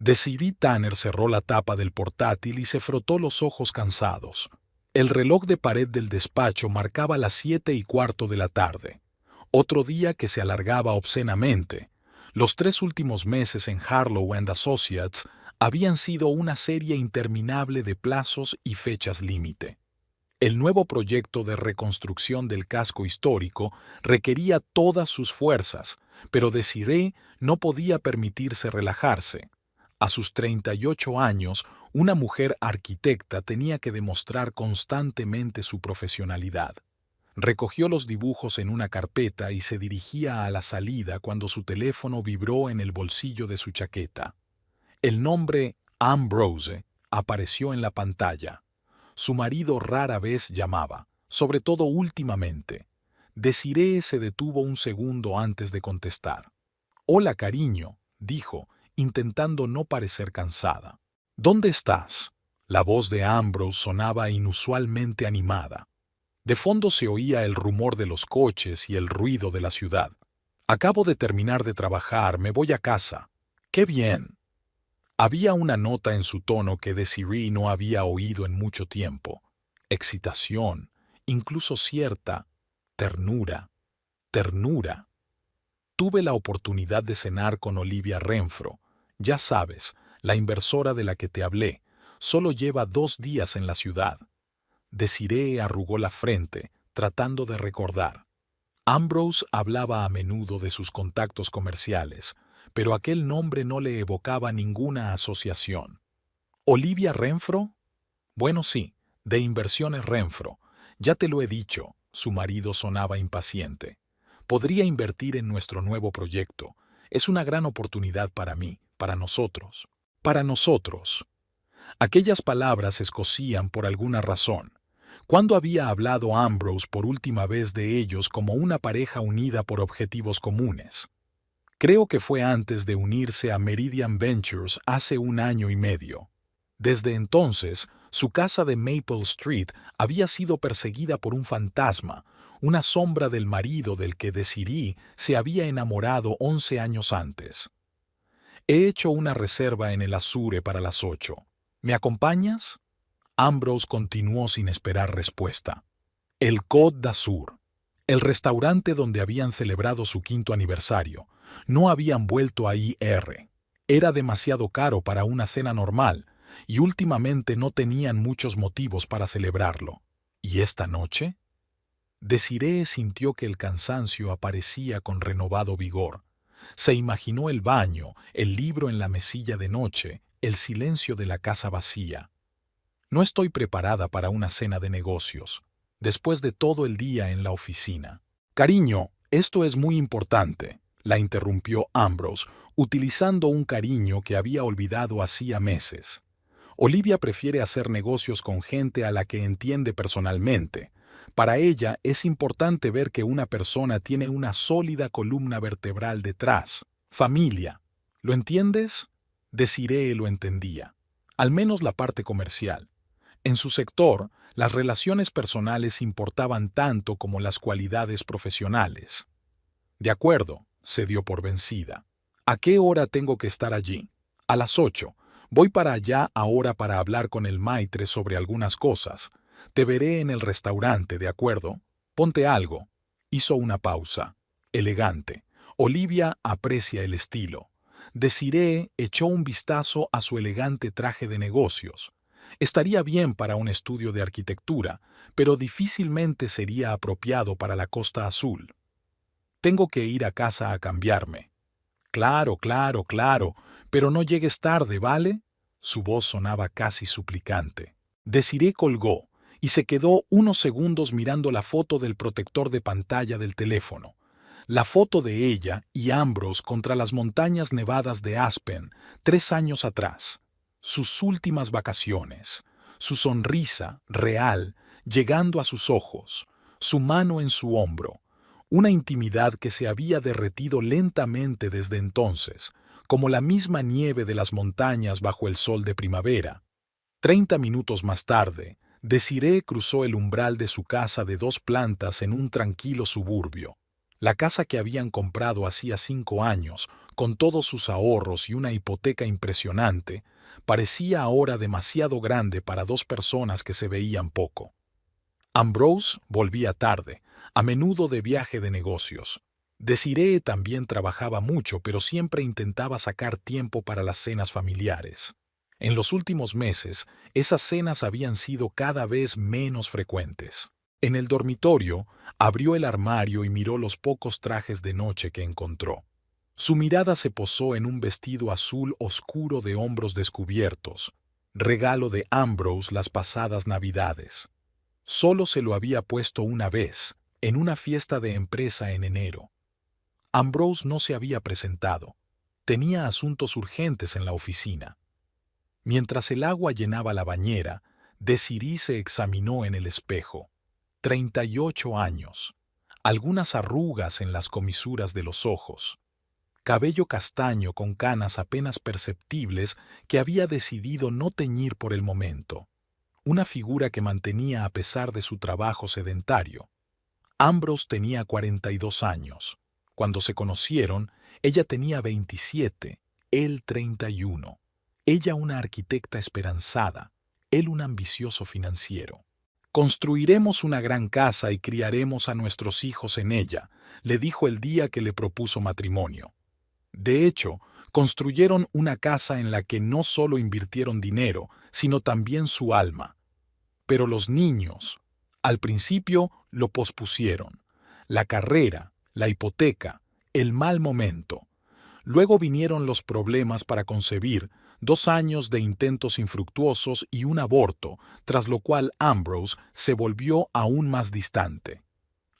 Desiree Tanner cerró la tapa del portátil y se frotó los ojos cansados. El reloj de pared del despacho marcaba las 7:15 de la tarde. Otro día que se alargaba obscenamente. Los 3 últimos meses en Harlow and Associates habían sido una serie interminable de plazos y fechas límite. El nuevo proyecto de reconstrucción del casco histórico requería todas sus fuerzas, pero Desiree no podía permitirse relajarse. A sus 38 años, una mujer arquitecta tenía que demostrar constantemente su profesionalidad. Recogió los dibujos en una carpeta y se dirigía a la salida cuando su teléfono vibró en el bolsillo de su chaqueta. El nombre Ambrose apareció en la pantalla. Su marido rara vez llamaba, sobre todo últimamente. Desiree se detuvo un segundo antes de contestar. «Hola, cariño», dijo, intentando no parecer cansada. «¿Dónde estás?» La voz de Ambrose sonaba inusualmente animada. De fondo se oía el rumor de los coches y el ruido de la ciudad. «Acabo de terminar de trabajar, me voy a casa». «¡Qué bien!». Había una nota en su tono que Desiree no había oído en mucho tiempo. Excitación, incluso cierta ternura. Ternura. Tuve la oportunidad de cenar con Olivia Renfro. Ya sabes, la inversora de la que te hablé. Solo lleva 2 días en la ciudad. Desiree arrugó la frente, tratando de recordar. Ambrose hablaba a menudo de sus contactos comerciales, pero aquel nombre no le evocaba ninguna asociación. ¿Olivia Renfro? Bueno, sí, de Inversiones Renfro. Ya te lo he dicho, su marido sonaba impaciente. Podría invertir en nuestro nuevo proyecto. Es una gran oportunidad para mí, para nosotros. Para nosotros. Aquellas palabras escocían por alguna razón. ¿Cuándo había hablado Ambrose por última vez de ellos como una pareja unida por objetivos comunes? Creo que fue antes de unirse a Meridian Ventures hace 1 año y medio. Desde entonces, su casa de Maple Street había sido perseguida por un fantasma, una sombra del marido del que Desiree se había enamorado 11 años antes. He hecho una reserva en el Azure para las 8. ¿Me acompañas? Ambrose continuó sin esperar respuesta. El Côte d'Azur, el restaurante donde habían celebrado su 5º aniversario. No habían vuelto a IR. Era demasiado caro para una cena normal, y últimamente no tenían muchos motivos para celebrarlo. ¿Y esta noche? Desiree sintió que el cansancio aparecía con renovado vigor. Se imaginó el baño, el libro en la mesilla de noche, el silencio de la casa vacía. No estoy preparada para una cena de negocios, después de todo el día en la oficina. Cariño, esto es muy importante, la interrumpió Ambrose, utilizando un cariño que había olvidado hacía meses. Olivia prefiere hacer negocios con gente a la que entiende personalmente. Para ella es importante ver que una persona tiene una sólida columna vertebral detrás. Familia. ¿Lo entiendes? Desiree lo entendía. Al menos la parte comercial. En su sector, las relaciones personales importaban tanto como las cualidades profesionales. De acuerdo, se dio por vencida. ¿A qué hora tengo que estar allí? A las 8. Voy para allá ahora para hablar con el maitre sobre algunas cosas. Te veré en el restaurante, ¿de acuerdo? Ponte algo. Hizo una pausa. Elegante. Olivia aprecia el estilo. Desiree echó un vistazo a su elegante traje de negocios. Estaría bien para un estudio de arquitectura, pero difícilmente sería apropiado para la Costa Azul. Tengo que ir a casa a cambiarme. Claro, claro, claro, pero no llegues tarde, ¿vale? Su voz sonaba casi suplicante. Desiree colgó y se quedó unos segundos mirando la foto del protector de pantalla del teléfono. La foto de ella y Ambrose contra las montañas nevadas de Aspen 3 años atrás. Sus últimas vacaciones. Su sonrisa, real, llegando a sus ojos. Su mano en su hombro. Una intimidad que se había derretido lentamente desde entonces, como la misma nieve de las montañas bajo el sol de primavera. 30 minutos más tarde, Desiree cruzó el umbral de su casa de 2 plantas en un tranquilo suburbio. La casa que habían comprado hacía 5 años, con todos sus ahorros y una hipoteca impresionante, parecía ahora demasiado grande para dos personas que se veían poco. Ambrose volvía tarde, a menudo de viaje de negocios. Desiree también trabajaba mucho, pero siempre intentaba sacar tiempo para las cenas familiares. En los últimos meses, esas cenas habían sido cada vez menos frecuentes. En el dormitorio, abrió el armario y miró los pocos trajes de noche que encontró. Su mirada se posó en un vestido azul oscuro de hombros descubiertos, regalo de Ambrose las pasadas Navidades. Solo se lo había puesto una vez, en una fiesta de empresa en enero. Ambrose no se había presentado. Tenía asuntos urgentes en la oficina. Mientras el agua llenaba la bañera, Desiree se examinó en el espejo. 38 años. Algunas arrugas en las comisuras de los ojos. Cabello castaño con canas apenas perceptibles que había decidido no teñir por el momento. Una figura que mantenía a pesar de su trabajo sedentario. Ambrose tenía 42 años. Cuando se conocieron, ella tenía 27, él 31. Ella una arquitecta esperanzada, él un ambicioso financiero. Construiremos una gran casa y criaremos a nuestros hijos en ella, le dijo el día que le propuso matrimonio. De hecho, construyeron una casa en la que no solo invirtieron dinero, sino también su alma. Pero los niños, al principio, lo pospusieron. La carrera, la hipoteca, el mal momento. Luego vinieron los problemas para concebir, 2 años de intentos infructuosos y un aborto, tras lo cual Ambrose se volvió aún más distante.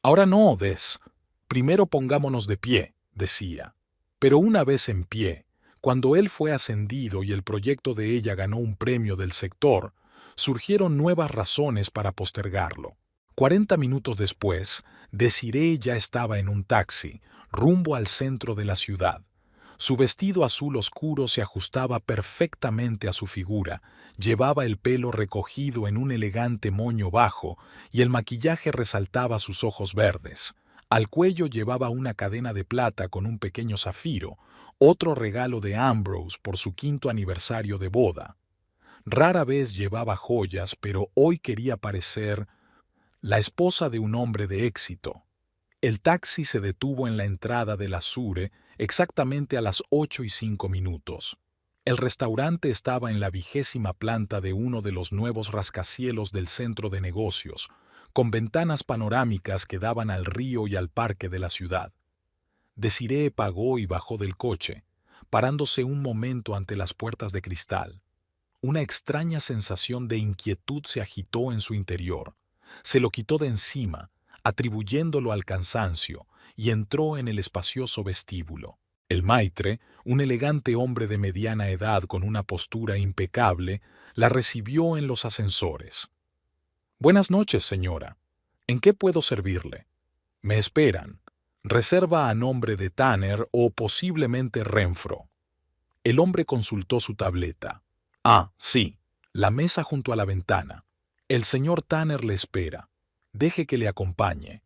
Ahora no, Des. Primero pongámonos de pie, decía. Pero una vez en pie, cuando él fue ascendido y el proyecto de ella ganó un premio del sector, surgieron nuevas razones para postergarlo. 40 minutos después, Desiree ya estaba en un taxi, rumbo al centro de la ciudad. Su vestido azul oscuro se ajustaba perfectamente a su figura, llevaba el pelo recogido en un elegante moño bajo y el maquillaje resaltaba sus ojos verdes. Al cuello llevaba una cadena de plata con un pequeño zafiro, otro regalo de Ambrose por su 5º aniversario de boda. Rara vez llevaba joyas, pero hoy quería parecer la esposa de un hombre de éxito. El taxi se detuvo en la entrada del Azure exactamente a las 8:05. El restaurante estaba en la 20ª planta de uno de los nuevos rascacielos del centro de negocios, con ventanas panorámicas que daban al río y al parque de la ciudad. Desiree pagó y bajó del coche, parándose un momento ante las puertas de cristal. Una extraña sensación de inquietud se agitó en su interior. Se lo quitó de encima, atribuyéndolo al cansancio, y entró en el espacioso vestíbulo. El maitre, un elegante hombre de mediana edad con una postura impecable, la recibió en los ascensores. «Buenas noches, señora. ¿En qué puedo servirle? Me esperan. Reserva a nombre de Tanner o posiblemente Renfro». El hombre consultó su tableta. «Ah, sí, la mesa junto a la ventana. El señor Tanner le espera. Deje que le acompañe».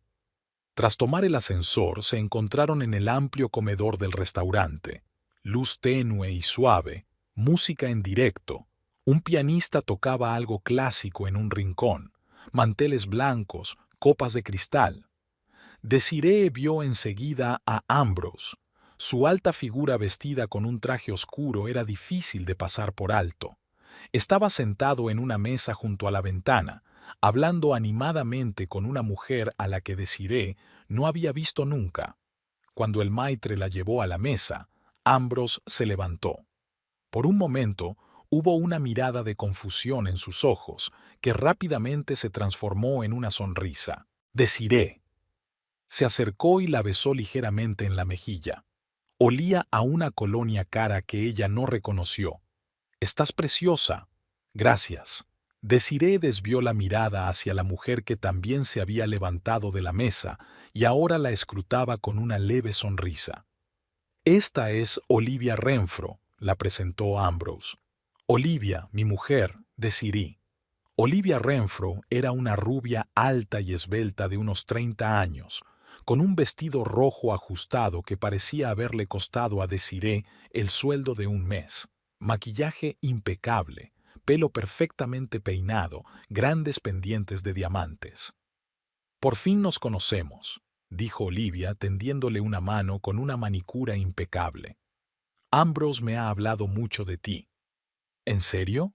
Tras tomar el ascensor, se encontraron en el amplio comedor del restaurante. Luz tenue y suave, música en directo. Un pianista tocaba algo clásico en un rincón, manteles blancos, copas de cristal. Desiree vio enseguida a Ambrose. Su alta figura vestida con un traje oscuro era difícil de pasar por alto. Estaba sentado en una mesa junto a la ventana, hablando animadamente con una mujer a la que Desiree no había visto nunca. Cuando el maitre la llevó a la mesa, Ambrose se levantó. Por un momento hubo una mirada de confusión en sus ojos, que rápidamente se transformó en una sonrisa. «Desiree». Se acercó y la besó ligeramente en la mejilla. Olía a una colonia cara que ella no reconoció. «Estás preciosa». «Gracias». Desiree desvió la mirada hacia la mujer que también se había levantado de la mesa y ahora la escrutaba con una leve sonrisa. «Esta es Olivia Renfro», la presentó Ambrose. «Olivia, mi mujer, Desiree». Olivia Renfro era una rubia alta y esbelta de unos 30 años. con un vestido rojo ajustado que parecía haberle costado a Desiree el sueldo de un mes, maquillaje impecable, pelo perfectamente peinado, grandes pendientes de diamantes. «Por fin nos conocemos», dijo Olivia tendiéndole una mano con una manicura impecable. «Ambrose me ha hablado mucho de ti». «¿En serio?»,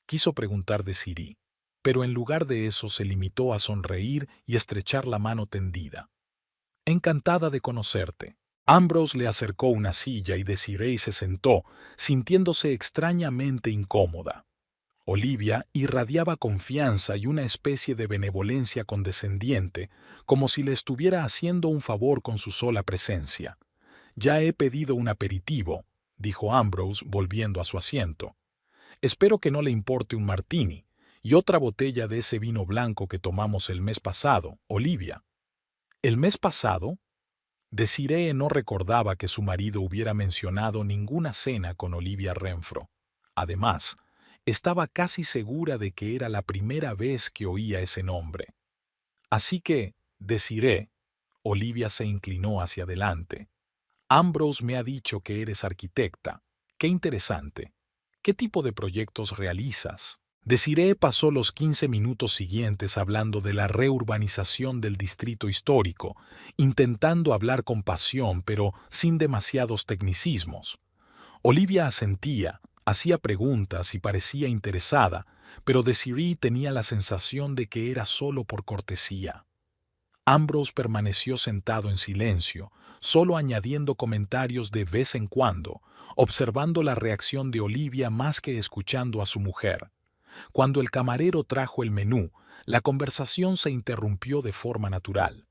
quiso preguntar Desiree, pero en lugar de eso se limitó a sonreír y estrechar la mano tendida. «Encantada de conocerte». Ambrose le acercó una silla y Desiree se sentó, sintiéndose extrañamente incómoda. Olivia irradiaba confianza y una especie de benevolencia condescendiente, como si le estuviera haciendo un favor con su sola presencia. «Ya he pedido un aperitivo», dijo Ambrose volviendo a su asiento. «Espero que no le importe un martini y otra botella de ese vino blanco que tomamos el mes pasado, Olivia». «¿El mes pasado?». Desiree no recordaba que su marido hubiera mencionado ninguna cena con Olivia Renfro. Además, estaba casi segura de que era la primera vez que oía ese nombre. «Así que, Desiree», Olivia se inclinó hacia adelante, «Ambrose me ha dicho que eres arquitecta. Qué interesante. ¿Qué tipo de proyectos realizas?». Desiree pasó los 15 minutos siguientes hablando de la reurbanización del distrito histórico, intentando hablar con pasión pero sin demasiados tecnicismos. Olivia asentía, hacía preguntas y parecía interesada, pero Desiree tenía la sensación de que era solo por cortesía. Ambrose permaneció sentado en silencio, solo añadiendo comentarios de vez en cuando, observando la reacción de Olivia más que escuchando a su mujer. Cuando el camarero trajo el menú, la conversación se interrumpió de forma natural.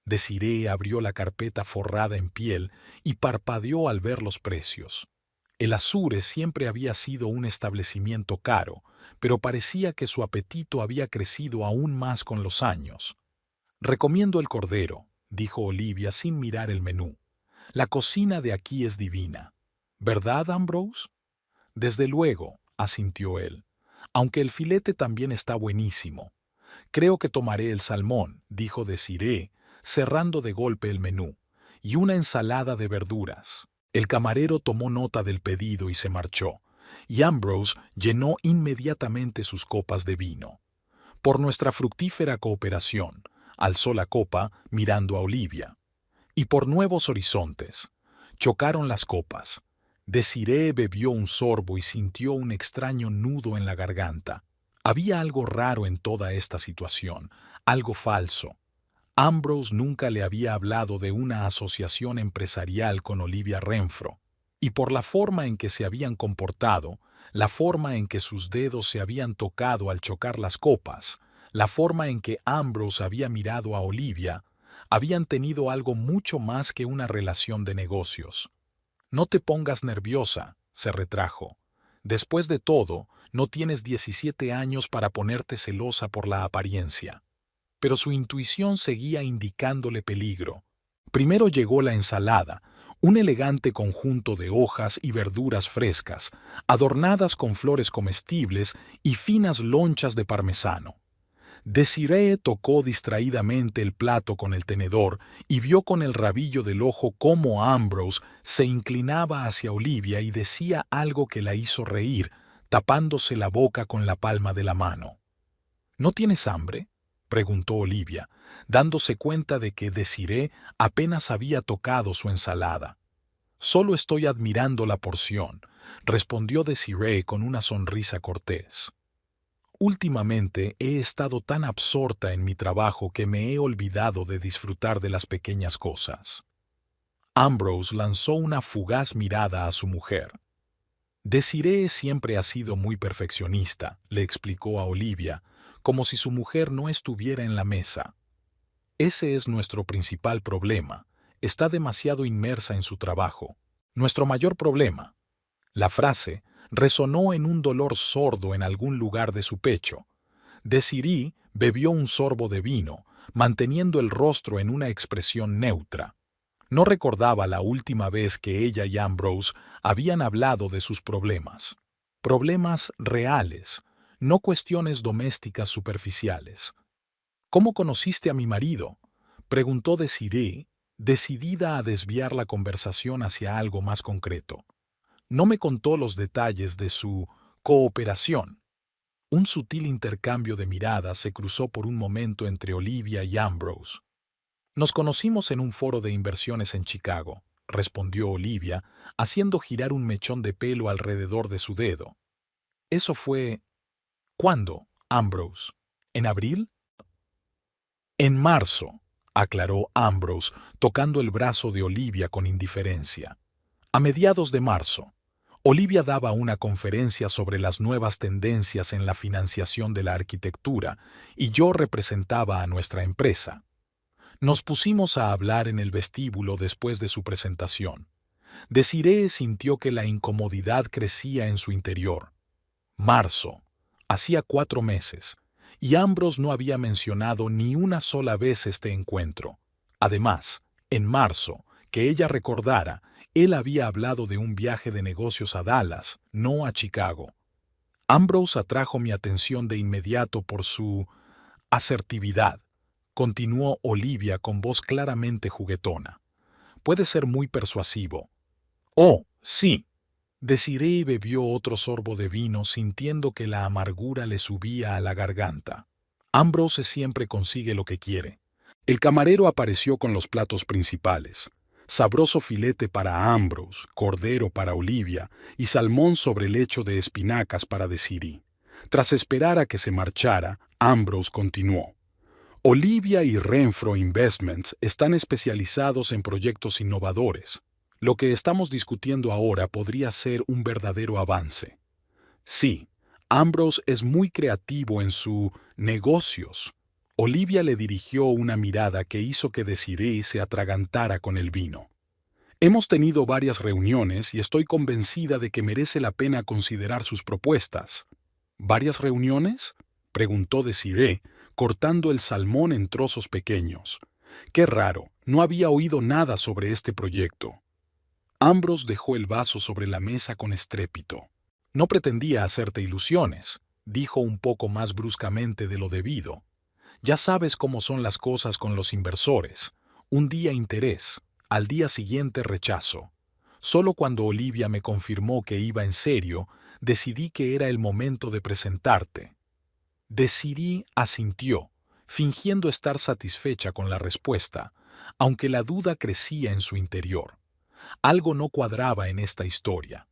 Desiree abrió la carpeta forrada en piel y parpadeó al ver los precios. El Azure siempre había sido un establecimiento caro, pero parecía que su apetito había crecido aún más con los años. «Recomiendo el cordero», dijo Olivia sin mirar el menú. «La cocina de aquí es divina». «¿Verdad, Ambrose?». «Desde luego», asintió él, «aunque el filete también está buenísimo». «Creo que tomaré el salmón», dijo Desiree, cerrando de golpe el menú, «y una ensalada de verduras». El camarero tomó nota del pedido y se marchó, y Ambrose llenó inmediatamente sus copas de vino. «Por nuestra fructífera cooperación», alzó la copa mirando a Olivia. «Y por nuevos horizontes». Chocaron las copas. Desiree bebió un sorbo y sintió un extraño nudo en la garganta. Había algo raro en toda esta situación, algo falso. Ambrose nunca le había hablado de una asociación empresarial con Olivia Renfro, y por la forma en que se habían comportado, la forma en que sus dedos se habían tocado al chocar las copas, la forma en que Ambrose había mirado a Olivia, habían tenido algo mucho más que una relación de negocios. «No te pongas nerviosa», se retrajo. «Después de todo, no tienes 17 años para ponerte celosa por la apariencia». Pero su intuición seguía indicándole peligro. Primero llegó la ensalada, un elegante conjunto de hojas y verduras frescas, adornadas con flores comestibles y finas lonchas de parmesano. Desiree tocó distraídamente el plato con el tenedor y vio con el rabillo del ojo cómo Ambrose se inclinaba hacia Olivia y decía algo que la hizo reír, tapándose la boca con la palma de la mano. «¿No tienes hambre?», preguntó Olivia, dándose cuenta de que Desiree apenas había tocado su ensalada. «Solo estoy admirando la porción», respondió Desiree con una sonrisa cortés. «Últimamente he estado tan absorta en mi trabajo que me he olvidado de disfrutar de las pequeñas cosas». Ambrose lanzó una fugaz mirada a su mujer. «Desiree siempre ha sido muy perfeccionista», le explicó a Olivia, como si su mujer no estuviera en la mesa. «Ese es nuestro principal problema. Está demasiado inmersa en su trabajo. Nuestro mayor problema». La frase resonó en un dolor sordo en algún lugar de su pecho. Desiree bebió un sorbo de vino, manteniendo el rostro en una expresión neutra. No recordaba la última vez que ella y Ambrose habían hablado de sus problemas. Problemas reales, no cuestiones domésticas superficiales. «¿Cómo conociste a mi marido?», Preguntó Desiree, decidida a desviar la conversación hacia algo más concreto. No me contó los detalles de su cooperación. Un sutil intercambio de miradas se cruzó por un momento entre Olivia y Ambrose. Nos conocimos en un foro de inversiones en Chicago, respondió Olivia, haciendo girar un mechón de pelo alrededor de su dedo. Eso fue... ¿Cuándo, Ambrose? ¿En abril? En marzo, aclaró Ambrose, tocando el brazo de Olivia con indiferencia. A mediados de marzo, Olivia daba una conferencia sobre las nuevas tendencias en la financiación de la arquitectura y yo representaba a nuestra empresa. Nos pusimos a hablar en el vestíbulo después de su presentación. Desiree sintió que la incomodidad crecía en su interior. Marzo. Hacía 4 meses, y Ambrose no había mencionado ni una sola vez este encuentro. Además, en marzo, que ella recordara, él había hablado de un viaje de negocios a Dallas, no a Chicago. Ambrose atrajo mi atención de inmediato por su asertividad, continuó Olivia con voz claramente juguetona. Puede ser muy persuasivo. Oh, sí. Desiree bebió otro sorbo de vino sintiendo que la amargura le subía a la garganta. Ambrose siempre consigue lo que quiere. El camarero apareció con los platos principales. Sabroso filete para Ambrose, cordero para Olivia y salmón sobre lecho de espinacas para Desiree. Tras esperar a que se marchara, Ambrose continuó. Olivia y Renfro Investments están especializados en proyectos innovadores. Lo que estamos discutiendo ahora podría ser un verdadero avance. Sí, Ambrose es muy creativo en sus negocios. Olivia le dirigió una mirada que hizo que Desiree se atragantara con el vino. Hemos tenido varias reuniones y estoy convencida de que merece la pena considerar sus propuestas. ¿Varias reuniones?, preguntó Desiree, cortando el salmón en trozos pequeños. Qué raro, no había oído nada sobre este proyecto. Ambrose dejó el vaso sobre la mesa con estrépito. No pretendía hacerte ilusiones, dijo un poco más bruscamente de lo debido. Ya sabes cómo son las cosas con los inversores. Un día interés, al día siguiente rechazo. Solo cuando Olivia me confirmó que iba en serio, decidí que era el momento de presentarte. Desiree asintió, fingiendo estar satisfecha con la respuesta, aunque la duda crecía en su interior. Algo no cuadraba en esta historia.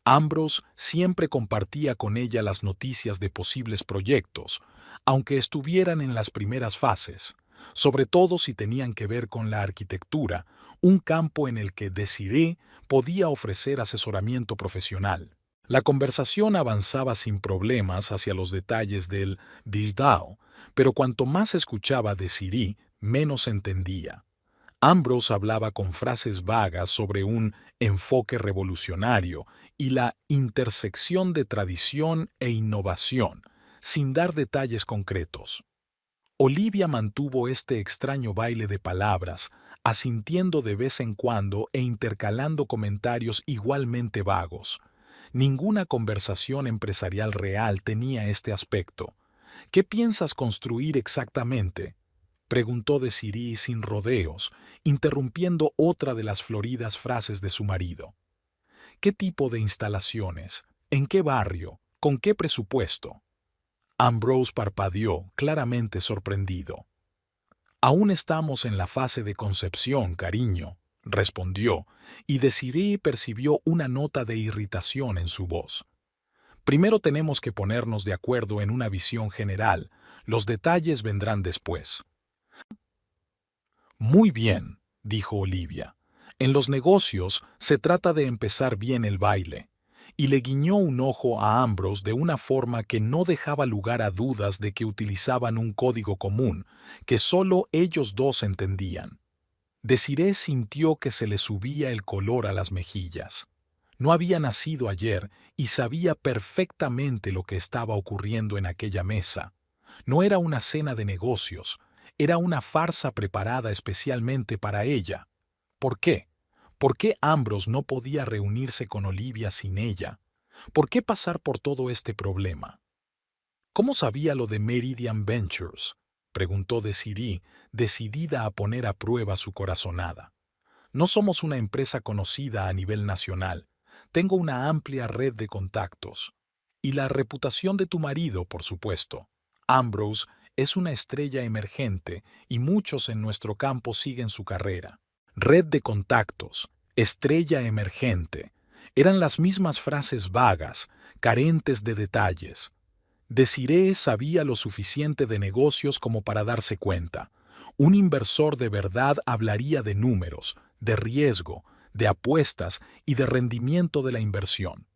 Ambrose siempre compartía con ella las noticias de posibles proyectos, aunque estuvieran en las primeras fases, sobre todo si tenían que ver con la arquitectura, un campo en el que Desiree podía ofrecer asesoramiento profesional. La conversación avanzaba sin problemas hacia los detalles del build-out, pero cuanto más escuchaba Desiree, menos entendía. Ambrose hablaba con frases vagas sobre un enfoque revolucionario y la intersección de tradición e innovación, sin dar detalles concretos. Olivia mantuvo este extraño baile de palabras, asintiendo de vez en cuando e intercalando comentarios igualmente vagos. Ninguna conversación empresarial real tenía este aspecto. ¿Qué piensas construir exactamente?, preguntó Desiree sin rodeos, interrumpiendo otra de las floridas frases de su marido. ¿Qué tipo de instalaciones? ¿En qué barrio? ¿Con qué presupuesto? Ambrose parpadeó, claramente sorprendido. Aún estamos en la fase de concepción, cariño, respondió, y Desiree percibió una nota de irritación en su voz. Primero tenemos que ponernos de acuerdo en una visión general, los detalles vendrán después. Muy bien, dijo Olivia. En los negocios se trata de empezar bien el baile. Y le guiñó un ojo a Ambrose de una forma que no dejaba lugar a dudas de que utilizaban un código común, que solo ellos dos entendían. Desiree sintió que se le subía el color a las mejillas. No había nacido ayer y sabía perfectamente lo que estaba ocurriendo en aquella mesa. No era una cena de negocios, era una farsa preparada especialmente para ella. ¿Por qué? ¿Por qué Ambrose no podía reunirse con Olivia sin ella? ¿Por qué pasar por todo este problema? ¿Cómo sabía lo de Meridian Ventures?, preguntó Desiree, decidida a poner a prueba su corazonada. No somos una empresa conocida a nivel nacional. Tengo una amplia red de contactos. Y la reputación de tu marido, por supuesto. Ambrose es una estrella emergente y muchos en nuestro campo siguen su carrera. Red de contactos, estrella emergente, eran las mismas frases vagas, carentes de detalles. Desiree sabía lo suficiente de negocios como para darse cuenta. Un inversor de verdad hablaría de números, de riesgo, de apuestas y de rendimiento de la inversión,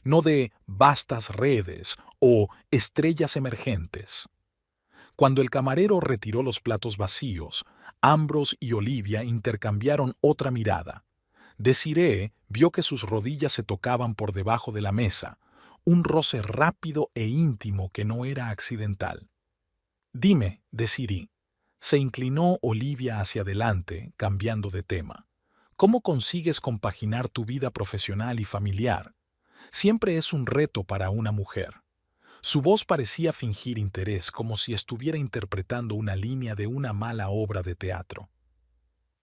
no de vastas redes o estrellas emergentes. Cuando el camarero retiró los platos vacíos, Ambrose y Olivia intercambiaron otra mirada. Desiree vio que sus rodillas se tocaban por debajo de la mesa, un roce rápido e íntimo que no era accidental. «Dime, Desiree», se inclinó Olivia hacia adelante, cambiando de tema. «¿Cómo consigues compaginar tu vida profesional y familiar? Siempre es un reto para una mujer». Su voz parecía fingir interés, como si estuviera interpretando una línea de una mala obra de teatro.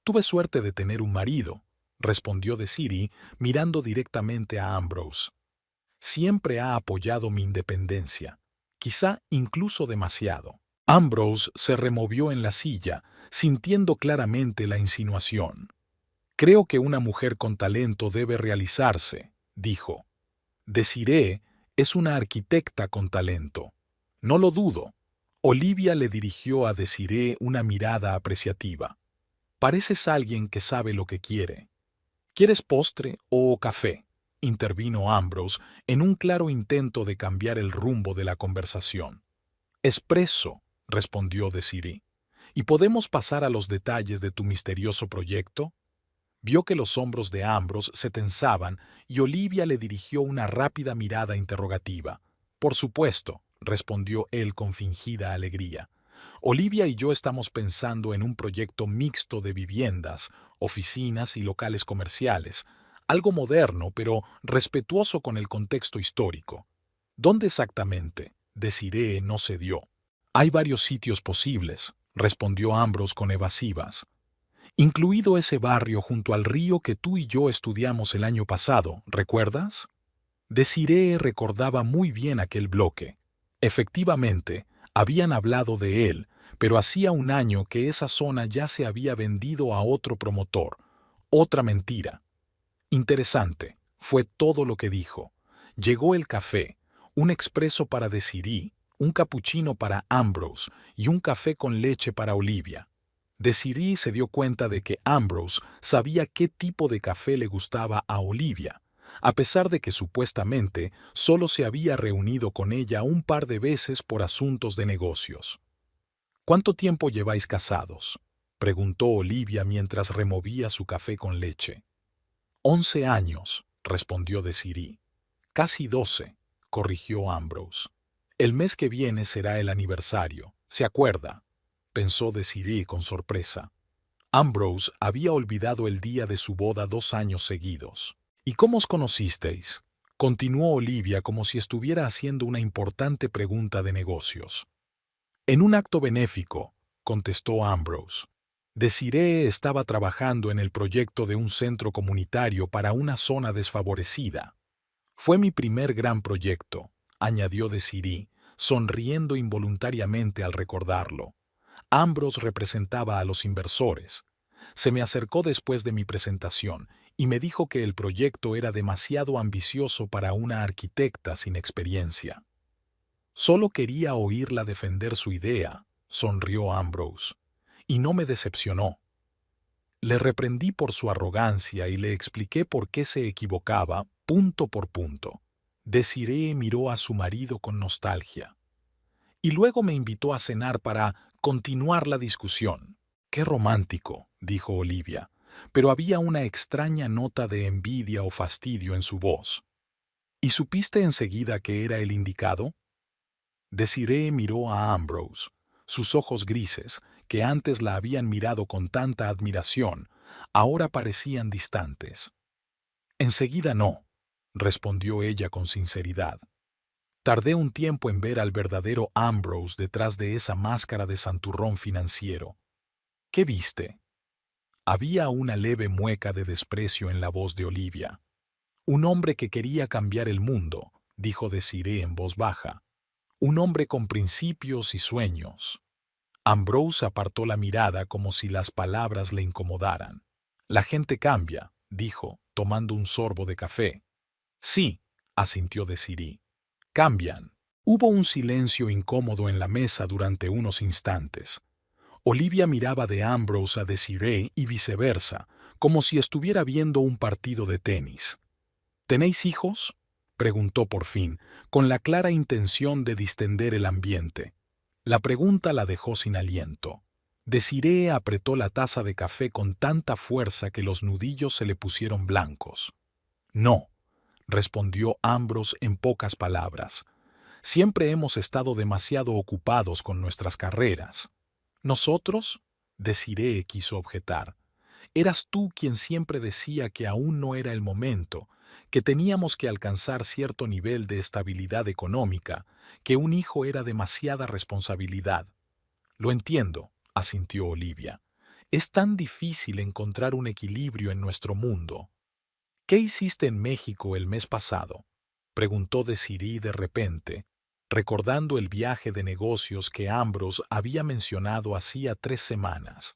«Tuve suerte de tener un marido», respondió Desiree, mirando directamente a Ambrose. «Siempre ha apoyado mi independencia, quizá incluso demasiado». Ambrose se removió en la silla, sintiendo claramente la insinuación. «Creo que una mujer con talento debe realizarse», dijo. «Desiree es una arquitecta con talento». «No lo dudo». Olivia le dirigió a Desiree una mirada apreciativa. «Pareces alguien que sabe lo que quiere». «¿Quieres postre o café?», intervino Ambrose en un claro intento de cambiar el rumbo de la conversación. «Espresso», respondió Desiree. «¿Y podemos pasar a los detalles de tu misterioso proyecto?». Vio que los hombros de Ambrose se tensaban y Olivia le dirigió una rápida mirada interrogativa. «Por supuesto», respondió él con fingida alegría. «Olivia y yo estamos pensando en un proyecto mixto de viviendas, oficinas y locales comerciales, algo moderno pero respetuoso con el contexto histórico». «¿Dónde exactamente?», Desiree no cedió. «Hay varios sitios posibles», respondió Ambrose con evasivas. «Incluido ese barrio junto al río que tú y yo estudiamos el año pasado, ¿recuerdas?». Desiree recordaba muy bien aquel bloque. Efectivamente, habían hablado de él, pero hacía un año que esa zona ya se había vendido a otro promotor. Otra mentira. «Interesante», fue todo lo que dijo. Llegó el café, un expreso para Desiree, un capuchino para Ambrose y un café con leche para Olivia. Desiree se dio cuenta de que Ambrose sabía qué tipo de café le gustaba a Olivia, a pesar de que supuestamente solo se había reunido con ella un par de veces por asuntos de negocios. «¿Cuánto tiempo lleváis casados?», preguntó Olivia mientras removía su café con leche. 11 años, respondió Desiree. «Casi 12», corrigió Ambrose. «El mes que viene será el aniversario, ¿se acuerda?», pensó Desiree con sorpresa. Ambrose había olvidado el día de su boda 2 años seguidos. «¿Y cómo os conocisteis?», continuó Olivia como si estuviera haciendo una importante pregunta de negocios. «En un acto benéfico», contestó Ambrose. «Desiree estaba trabajando en el proyecto de un centro comunitario para una zona desfavorecida. Fue mi primer gran proyecto», añadió Desiree, sonriendo involuntariamente al recordarlo. Ambrose representaba a los inversores. Se me acercó después de mi presentación y me dijo que el proyecto era demasiado ambicioso para una arquitecta sin experiencia. «Solo quería oírla defender su idea», sonrió Ambrose, «y no me decepcionó». Le reprendí por su arrogancia y le expliqué por qué se equivocaba, punto por punto. Desiree miró a su marido con nostalgia. «Y luego me invitó a cenar para continuar la discusión». «Qué romántico», dijo Olivia, pero había una extraña nota de envidia o fastidio en su voz. «¿Y supiste enseguida que era el indicado?». Desiree miró a Ambrose. Sus ojos grises, que antes la habían mirado con tanta admiración, ahora parecían distantes. «Enseguida no», respondió ella con sinceridad. Tardé un tiempo en ver al verdadero Ambrose detrás de esa máscara de santurrón financiero. ¿Qué viste? Había una leve mueca de desprecio en la voz de Olivia. Un hombre que quería cambiar el mundo, dijo Desiree en voz baja. Un hombre con principios y sueños. Ambrose apartó la mirada como si las palabras le incomodaran. La gente cambia, dijo, tomando un sorbo de café. Sí, asintió Desiree. Cambian. Hubo un silencio incómodo en la mesa durante unos instantes. Olivia miraba de Ambrose a Desiree y viceversa, como si estuviera viendo un partido de tenis. ¿Tenéis hijos?, preguntó por fin, con la clara intención de distender el ambiente. La pregunta la dejó sin aliento. Desiree apretó la taza de café con tanta fuerza que los nudillos se le pusieron blancos. No, respondió Ambrose en pocas palabras. Siempre hemos estado demasiado ocupados con nuestras carreras. ¿Nosotros? Desiree quiso objetar. Eras tú quien siempre decía que aún no era el momento, que teníamos que alcanzar cierto nivel de estabilidad económica, que un hijo era demasiada responsabilidad. Lo entiendo, asintió Olivia. Es tan difícil encontrar un equilibrio en nuestro mundo. ¿Qué hiciste en México el mes pasado?, preguntó Desiree de repente, recordando el viaje de negocios que Ambrose había mencionado hacía 3 semanas.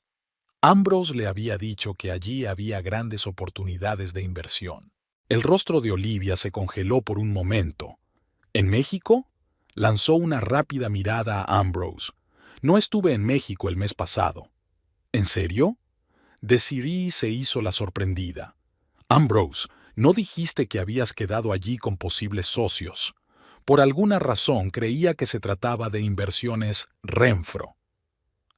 Ambrose le había dicho que allí había grandes oportunidades de inversión. El rostro de Olivia se congeló por un momento. ¿En México? Lanzó una rápida mirada a Ambrose. No estuve en México el mes pasado. ¿En serio? Desiree se hizo la sorprendida. Ambrose, no dijiste que habías quedado allí con posibles socios. Por alguna razón creía que se trataba de inversiones Renfro.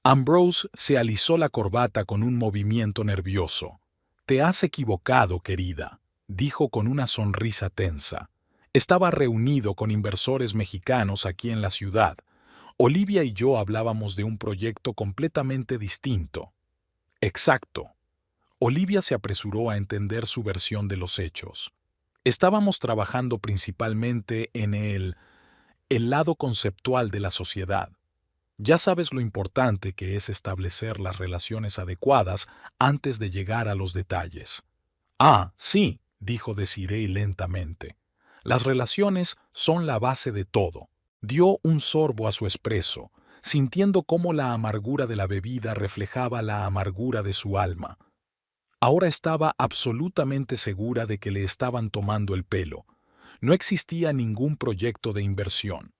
Ambrose se alisó la corbata con un movimiento nervioso. Te has equivocado, querida, dijo con una sonrisa tensa. Estaba reunido con inversores mexicanos aquí en la ciudad. Olivia y yo hablábamos de un proyecto completamente distinto. Exacto. Olivia se apresuró a entender su versión de los hechos. Estábamos trabajando principalmente en el lado conceptual de la sociedad. Ya sabes lo importante que es establecer las relaciones adecuadas antes de llegar a los detalles. Ah, sí, dijo Desiree lentamente. Las relaciones son la base de todo. Dio un sorbo a su espresso, sintiendo cómo la amargura de la bebida reflejaba la amargura de su alma. Ahora estaba absolutamente segura de que le estaban tomando el pelo. No existía ningún proyecto de inversión.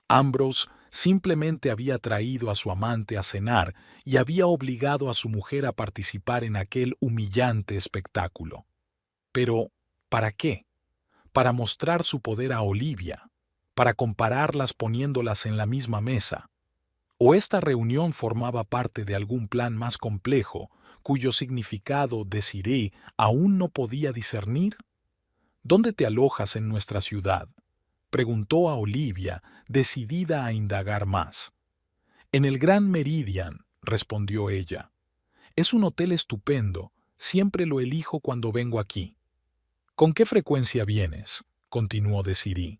Ambrose simplemente había traído a su amante a cenar y había obligado a su mujer a participar en aquel humillante espectáculo. Pero, ¿para qué? Para mostrar su poder a Olivia, para compararlas poniéndolas en la misma mesa. ¿O esta reunión formaba parte de algún plan más complejo, cuyo significado Desiree aún no podía discernir? ¿Dónde te alojas en nuestra ciudad?, preguntó a Olivia, decidida a indagar más. En el Grand Meridian, respondió ella. Es un hotel estupendo, siempre lo elijo cuando vengo aquí. ¿Con qué frecuencia vienes?, continuó Desiree.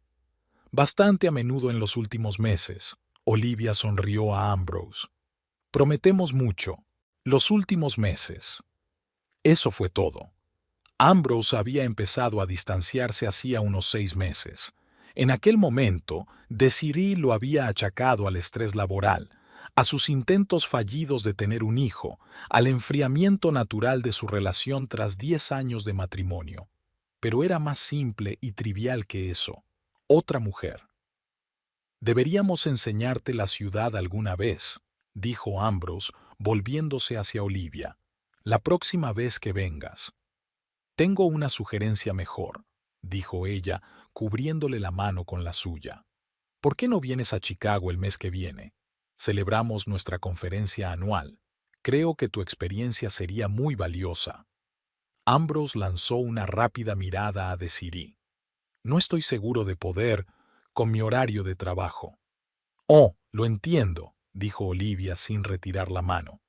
Bastante a menudo en los últimos meses. Olivia sonrió a Ambrose. Prometemos mucho. Los últimos meses. Eso fue todo. Ambrose había empezado a distanciarse hacía unos 6 meses. En aquel momento, Desiree lo había achacado al estrés laboral, a sus intentos fallidos de tener un hijo, al enfriamiento natural de su relación tras 10 años de matrimonio. Pero era más simple y trivial que eso. Otra mujer. Deberíamos enseñarte la ciudad alguna vez, dijo Ambrose, volviéndose hacia Olivia. La próxima vez que vengas. Tengo una sugerencia mejor, dijo ella, cubriéndole la mano con la suya. ¿Por qué no vienes a Chicago el mes que viene? Celebramos nuestra conferencia anual. Creo que tu experiencia sería muy valiosa. Ambrose lanzó una rápida mirada a Desiree. No estoy seguro de poder, con mi horario de trabajo. Oh, lo entiendo, dijo Olivia sin retirar la mano.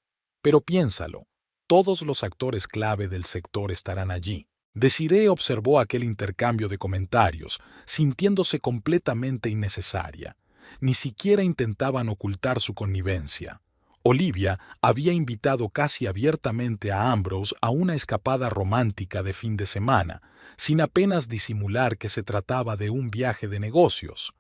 Pero piénsalo, todos los actores clave del sector estarán allí. Desiree observó aquel intercambio de comentarios, sintiéndose completamente innecesaria. Ni siquiera intentaban ocultar su connivencia. Olivia había invitado casi abiertamente a Ambrose a una escapada romántica de fin de semana, sin apenas disimular que se trataba de un viaje de negocios.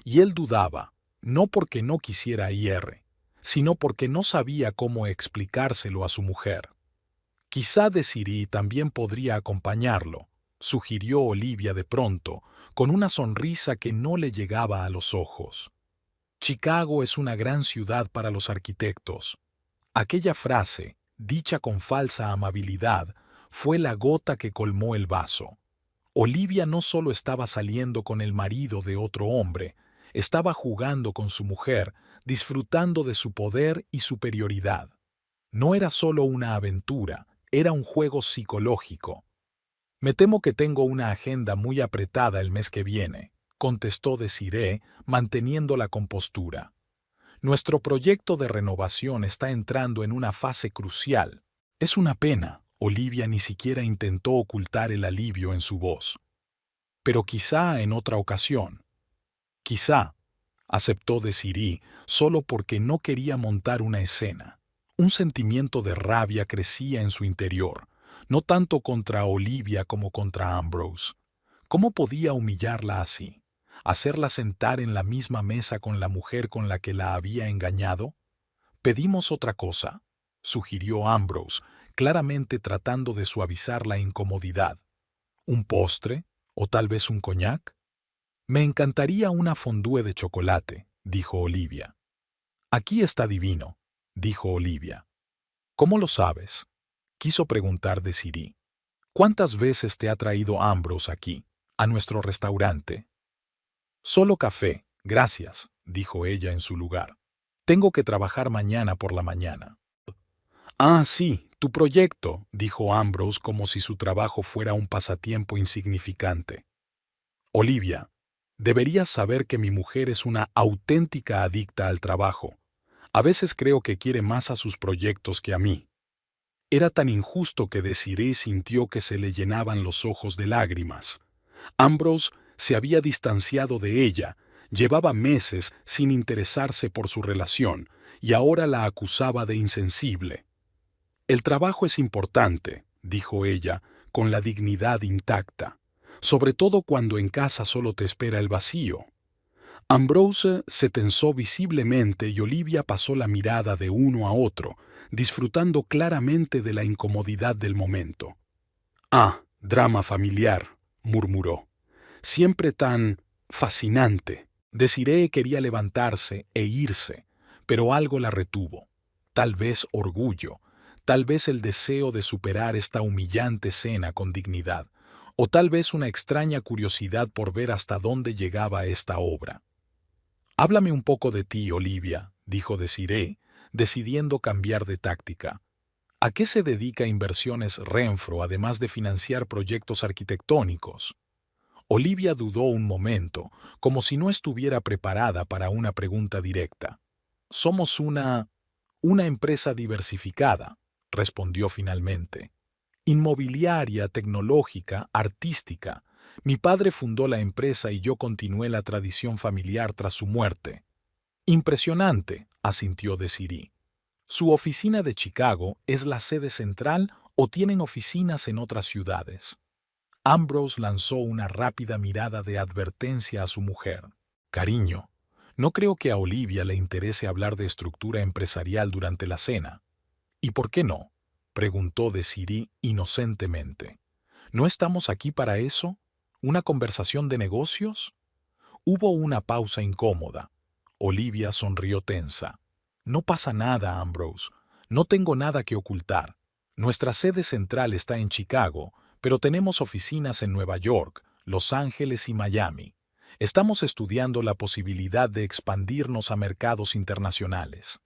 Y él dudaba, no porque no quisiera ir, sino porque no sabía cómo explicárselo a su mujer. Quizá Desiree también podría acompañarlo, sugirió Olivia de pronto, con una sonrisa que no le llegaba a los ojos. Chicago es una gran ciudad para los arquitectos. Aquella frase, dicha con falsa amabilidad, fue la gota que colmó el vaso. Olivia no solo estaba saliendo con el marido de otro hombre, estaba jugando con su mujer, disfrutando de su poder y superioridad. No era solo una aventura, era un juego psicológico. Me temo que tengo una agenda muy apretada el mes que viene, contestó Desiree, manteniendo la compostura. Nuestro proyecto de renovación está entrando en una fase crucial. Es una pena, Olivia ni siquiera intentó ocultar el alivio en su voz. Pero quizá en otra ocasión. Quizá, aceptó Desiree, solo porque no quería montar una escena. Un sentimiento de rabia crecía en su interior, no tanto contra Olivia como contra Ambrose. ¿Cómo podía humillarla así? ¿Hacerla sentar en la misma mesa con la mujer con la que la había engañado? «Pedimos otra cosa», sugirió Ambrose, claramente tratando de suavizar la incomodidad. «¿Un postre? ¿O tal vez un coñac?» «Me encantaría una fondue de chocolate», dijo Olivia. «Aquí está divino», dijo Olivia. «¿Cómo lo sabes?», quiso preguntar Desiree. «¿Cuántas veces te ha traído Ambrose aquí, a nuestro restaurante?» «Solo café, gracias», dijo ella en su lugar. «Tengo que trabajar mañana por la mañana». «Ah, sí, tu proyecto», dijo Ambrose como si su trabajo fuera un pasatiempo insignificante. «Olivia, deberías saber que mi mujer es una auténtica adicta al trabajo. A veces creo que quiere más a sus proyectos que a mí». Era tan injusto que Desiree sintió que se le llenaban los ojos de lágrimas. Ambrose se había distanciado de ella, llevaba meses sin interesarse por su relación y ahora la acusaba de insensible. «El trabajo es importante», dijo ella, con la dignidad intacta, «sobre todo cuando en casa solo te espera el vacío». Ambrose se tensó visiblemente y Olivia pasó la mirada de uno a otro, disfrutando claramente de la incomodidad del momento. «Ah, drama familiar», murmuró. «Siempre tan fascinante». Desiree quería levantarse e irse, pero algo la retuvo. Tal vez orgullo, tal vez el deseo de superar esta humillante cena con dignidad, o tal vez una extraña curiosidad por ver hasta dónde llegaba esta obra. «Háblame un poco de ti, Olivia», dijo Desiree, decidiendo cambiar de táctica. «¿A qué se dedica Inversiones Renfro además de financiar proyectos arquitectónicos?» Olivia dudó un momento, como si no estuviera preparada para una pregunta directa. «Somos una empresa diversificada», respondió finalmente. «Inmobiliaria, tecnológica, artística. Mi padre fundó la empresa y yo continué la tradición familiar tras su muerte». «Impresionante», asintió Desiree. «¿Su oficina de Chicago es la sede central o tienen oficinas en otras ciudades?» Ambrose lanzó una rápida mirada de advertencia a su mujer. «Cariño, no creo que a Olivia le interese hablar de estructura empresarial durante la cena». «¿Y por qué no?», preguntó Desiree inocentemente. «¿No estamos aquí para eso? ¿Una conversación de negocios?» Hubo una pausa incómoda. Olivia sonrió tensa. «No pasa nada, Ambrose. No tengo nada que ocultar. Nuestra sede central está en Chicago, pero tenemos oficinas en Nueva York, Los Ángeles y Miami. Estamos estudiando la posibilidad de expandirnos a mercados internacionales».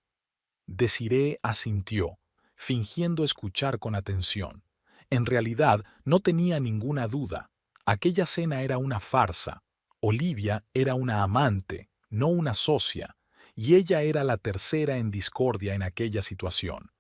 Desiree asintió, fingiendo escuchar con atención. En realidad, no tenía ninguna duda. Aquella cena era una farsa. Olivia era una amante, no una socia, y ella era la tercera en discordia en aquella situación.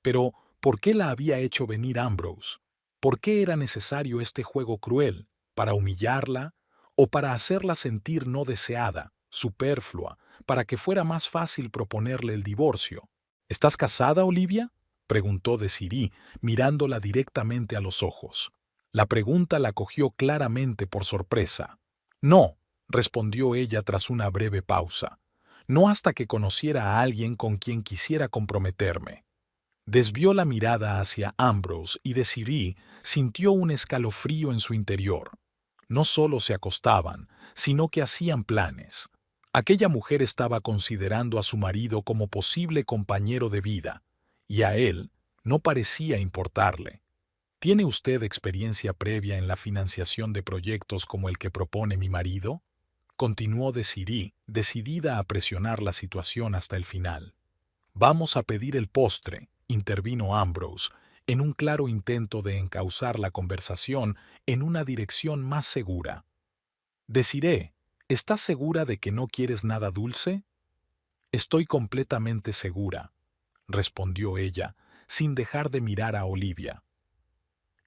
Pero, ¿por qué la había hecho venir Ambrose? ¿Por qué era necesario este juego cruel? ¿Para humillarla o para hacerla sentir no deseada, superflua, para que fuera más fácil proponerle el divorcio? ¿Estás casada, Olivia?, preguntó Desiree, mirándola directamente a los ojos. La pregunta la cogió claramente por sorpresa. No, respondió ella tras una breve pausa. No hasta que conociera a alguien con quien quisiera comprometerme. Desvió la mirada hacia Ambrose y Desiree sintió un escalofrío en su interior. No solo se acostaban, sino que hacían planes. Aquella mujer estaba considerando a su marido como posible compañero de vida, y a él no parecía importarle. ¿Tiene usted experiencia previa en la financiación de proyectos como el que propone mi marido?, continuó Desiree, decidida a presionar la situación hasta el final. Vamos a pedir el postre, intervino Ambrose, en un claro intento de encauzar la conversación en una dirección más segura. Desiree, ¿estás segura de que no quieres nada dulce? Estoy completamente segura, respondió ella, sin dejar de mirar a Olivia.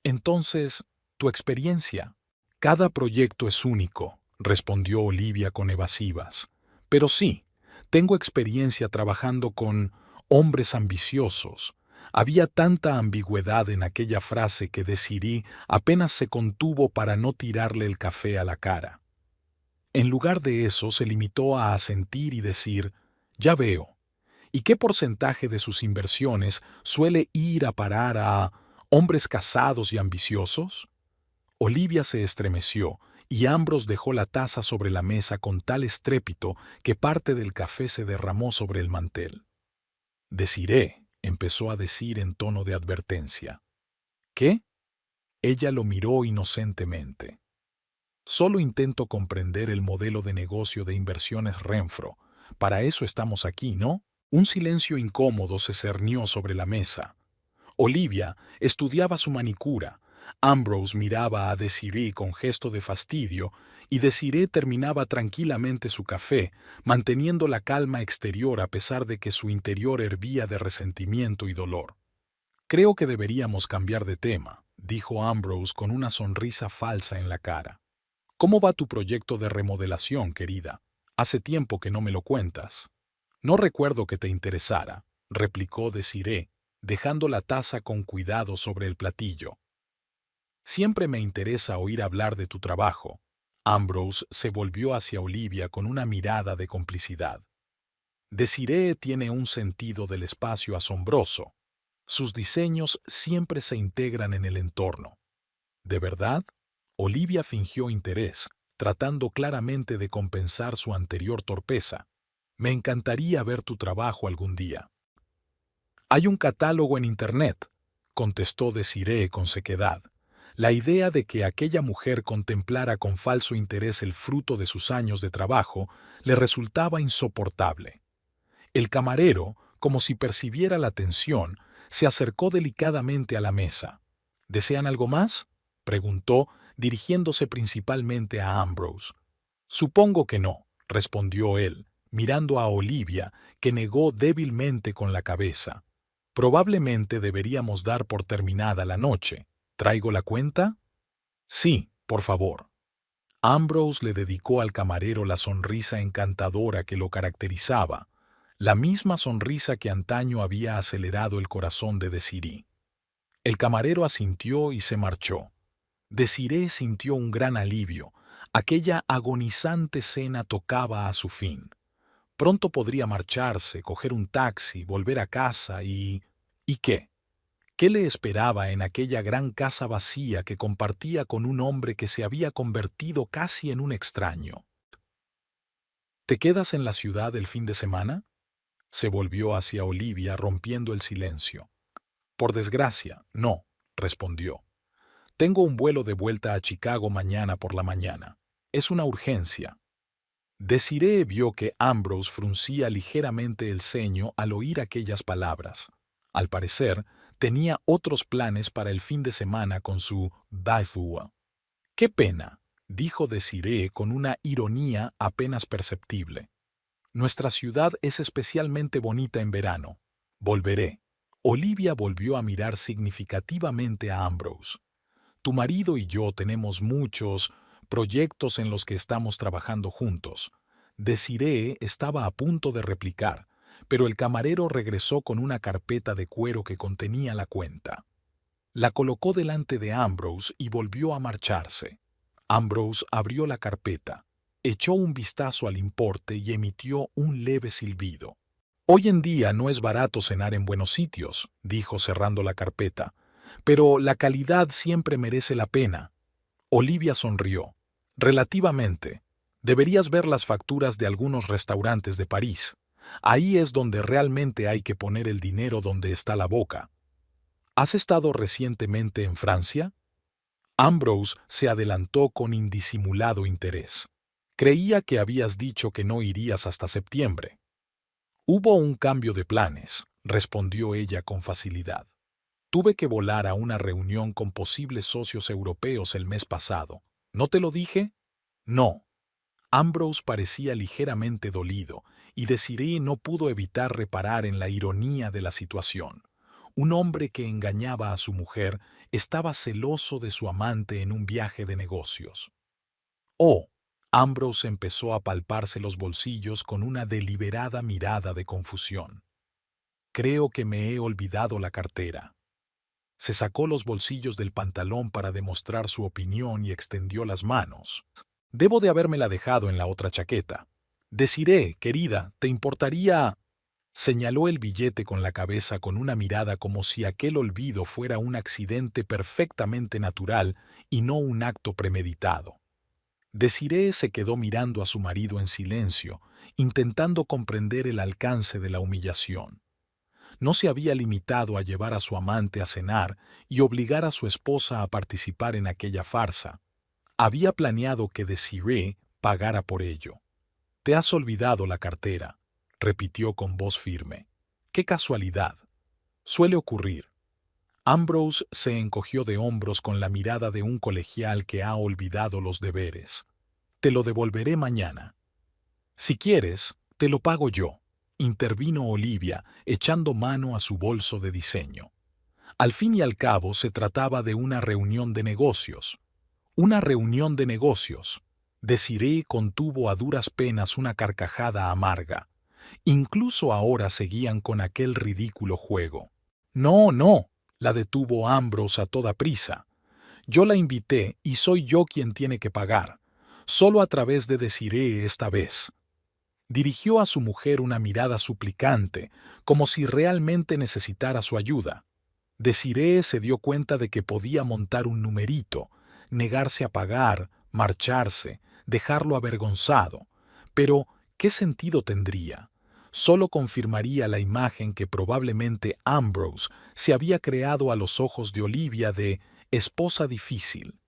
Entonces, ¿tu experiencia? Cada proyecto es único, respondió Olivia con evasivas. Pero sí, tengo experiencia trabajando con hombres ambiciosos. Había tanta ambigüedad en aquella frase que Desiree apenas se contuvo para no tirarle el café a la cara. En lugar de eso, se limitó a asentir y decir, ya veo. ¿Y qué porcentaje de sus inversiones suele ir a parar a hombres casados y ambiciosos? Olivia se estremeció y Ambrose dejó la taza sobre la mesa con tal estrépito que parte del café se derramó sobre el mantel. Desiree, empezó a decir en tono de advertencia. ¿Qué? Ella lo miró inocentemente. Solo intento comprender el modelo de negocio de inversiones Renfro. Para eso estamos aquí, ¿no? Un silencio incómodo se cernió sobre la mesa. Olivia estudiaba su manicura. Ambrose miraba a Desiree con gesto de fastidio y Desiree terminaba tranquilamente su café, manteniendo la calma exterior a pesar de que su interior hervía de resentimiento y dolor. Creo que deberíamos cambiar de tema, dijo Ambrose con una sonrisa falsa en la cara. ¿Cómo va tu proyecto de remodelación, querida? Hace tiempo que no me lo cuentas. No recuerdo que te interesara, replicó Desiree, dejando la taza con cuidado sobre el platillo. Siempre me interesa oír hablar de tu trabajo. Ambrose se volvió hacia Olivia con una mirada de complicidad. Desiree tiene un sentido del espacio asombroso. Sus diseños siempre se integran en el entorno. ¿De verdad? Olivia fingió interés, tratando claramente de compensar su anterior torpeza. Me encantaría ver tu trabajo algún día. Hay un catálogo en Internet, contestó Desiree con sequedad. La idea de que aquella mujer contemplara con falso interés el fruto de sus años de trabajo le resultaba insoportable. El camarero, como si percibiera la tensión, se acercó delicadamente a la mesa. ¿Desean algo más?, preguntó, dirigiéndose principalmente a Ambrose. Supongo que no, respondió él, mirando a Olivia, que negó débilmente con la cabeza. Probablemente deberíamos dar por terminada la noche. ¿Traigo la cuenta? Sí, por favor. Ambrose le dedicó al camarero la sonrisa encantadora que lo caracterizaba, la misma sonrisa que antaño había acelerado el corazón de Desiree. El camarero asintió y se marchó. Desiree sintió un gran alivio. Aquella agonizante cena tocaba a su fin. Pronto podría marcharse, coger un taxi, volver a casa y... ¿Y qué? ¿Qué le esperaba en aquella gran casa vacía que compartía con un hombre que se había convertido casi en un extraño? ¿Te quedas en la ciudad el fin de semana?, se volvió hacia Olivia rompiendo el silencio. Por desgracia, no, respondió. Tengo un vuelo de vuelta a Chicago mañana por la mañana. Es una urgencia. Desiree vio que Ambrose fruncía ligeramente el ceño al oír aquellas palabras. Al parecer, tenía otros planes para el fin de semana con su waifu. «Qué pena», dijo Desiree con una ironía apenas perceptible. «Nuestra ciudad es especialmente bonita en verano. Volveré». Olivia volvió a mirar significativamente a Ambrose. Tu marido y yo tenemos muchos proyectos en los que estamos trabajando juntos. Desiree estaba a punto de replicar, pero el camarero regresó con una carpeta de cuero que contenía la cuenta. La colocó delante de Ambrose y volvió a marcharse. Ambrose abrió la carpeta, echó un vistazo al importe y emitió un leve silbido. Hoy en día no es barato cenar en buenos sitios, dijo cerrando la carpeta, pero la calidad siempre merece la pena. Olivia sonrió. Relativamente. Deberías ver las facturas de algunos restaurantes de París. Ahí es donde realmente hay que poner el dinero donde está la boca. ¿Has estado recientemente en Francia? Ambrose se adelantó con indisimulado interés. Creía que habías dicho que no irías hasta septiembre. Hubo un cambio de planes, respondió ella con facilidad. Tuve que volar a una reunión con posibles socios europeos el mes pasado. ¿No te lo dije? No. Ambrose parecía ligeramente dolido, y Desiree no pudo evitar reparar en la ironía de la situación. Un hombre que engañaba a su mujer estaba celoso de su amante en un viaje de negocios. Oh, Ambrose empezó a palparse los bolsillos con una deliberada mirada de confusión. Creo que me he olvidado la cartera. Se sacó los bolsillos del pantalón para demostrar su opinión y extendió las manos. Debo de habérmela dejado en la otra chaqueta. Desiree, querida, ¿te importaría...? Señaló el billete con la cabeza con una mirada como si aquel olvido fuera un accidente perfectamente natural y no un acto premeditado. Desiree se quedó mirando a su marido en silencio, intentando comprender el alcance de la humillación. No se había limitado a llevar a su amante a cenar y obligar a su esposa a participar en aquella farsa. Había planeado que Desiree pagara por ello. «Te has olvidado la cartera», repitió con voz firme. «¡Qué casualidad! Suele ocurrir». Ambrose se encogió de hombros con la mirada de un colegial que ha olvidado los deberes. «Te lo devolveré mañana». «Si quieres, te lo pago yo», intervino Olivia, echando mano a su bolso de diseño. Al fin y al cabo se trataba de una reunión de negocios. Una reunión de negocios. Desiree contuvo a duras penas una carcajada amarga. Incluso ahora seguían con aquel ridículo juego. «No, no», la detuvo Ambrose a toda prisa. «Yo la invité y soy yo quien tiene que pagar. Solo a través de Desiree esta vez». Dirigió a su mujer una mirada suplicante, como si realmente necesitara su ayuda. Desiree se dio cuenta de que podía montar un numerito, negarse a pagar, marcharse, dejarlo avergonzado. Pero, ¿qué sentido tendría? Solo confirmaría la imagen que probablemente Ambrose se había creado a los ojos de Olivia de esposa difícil.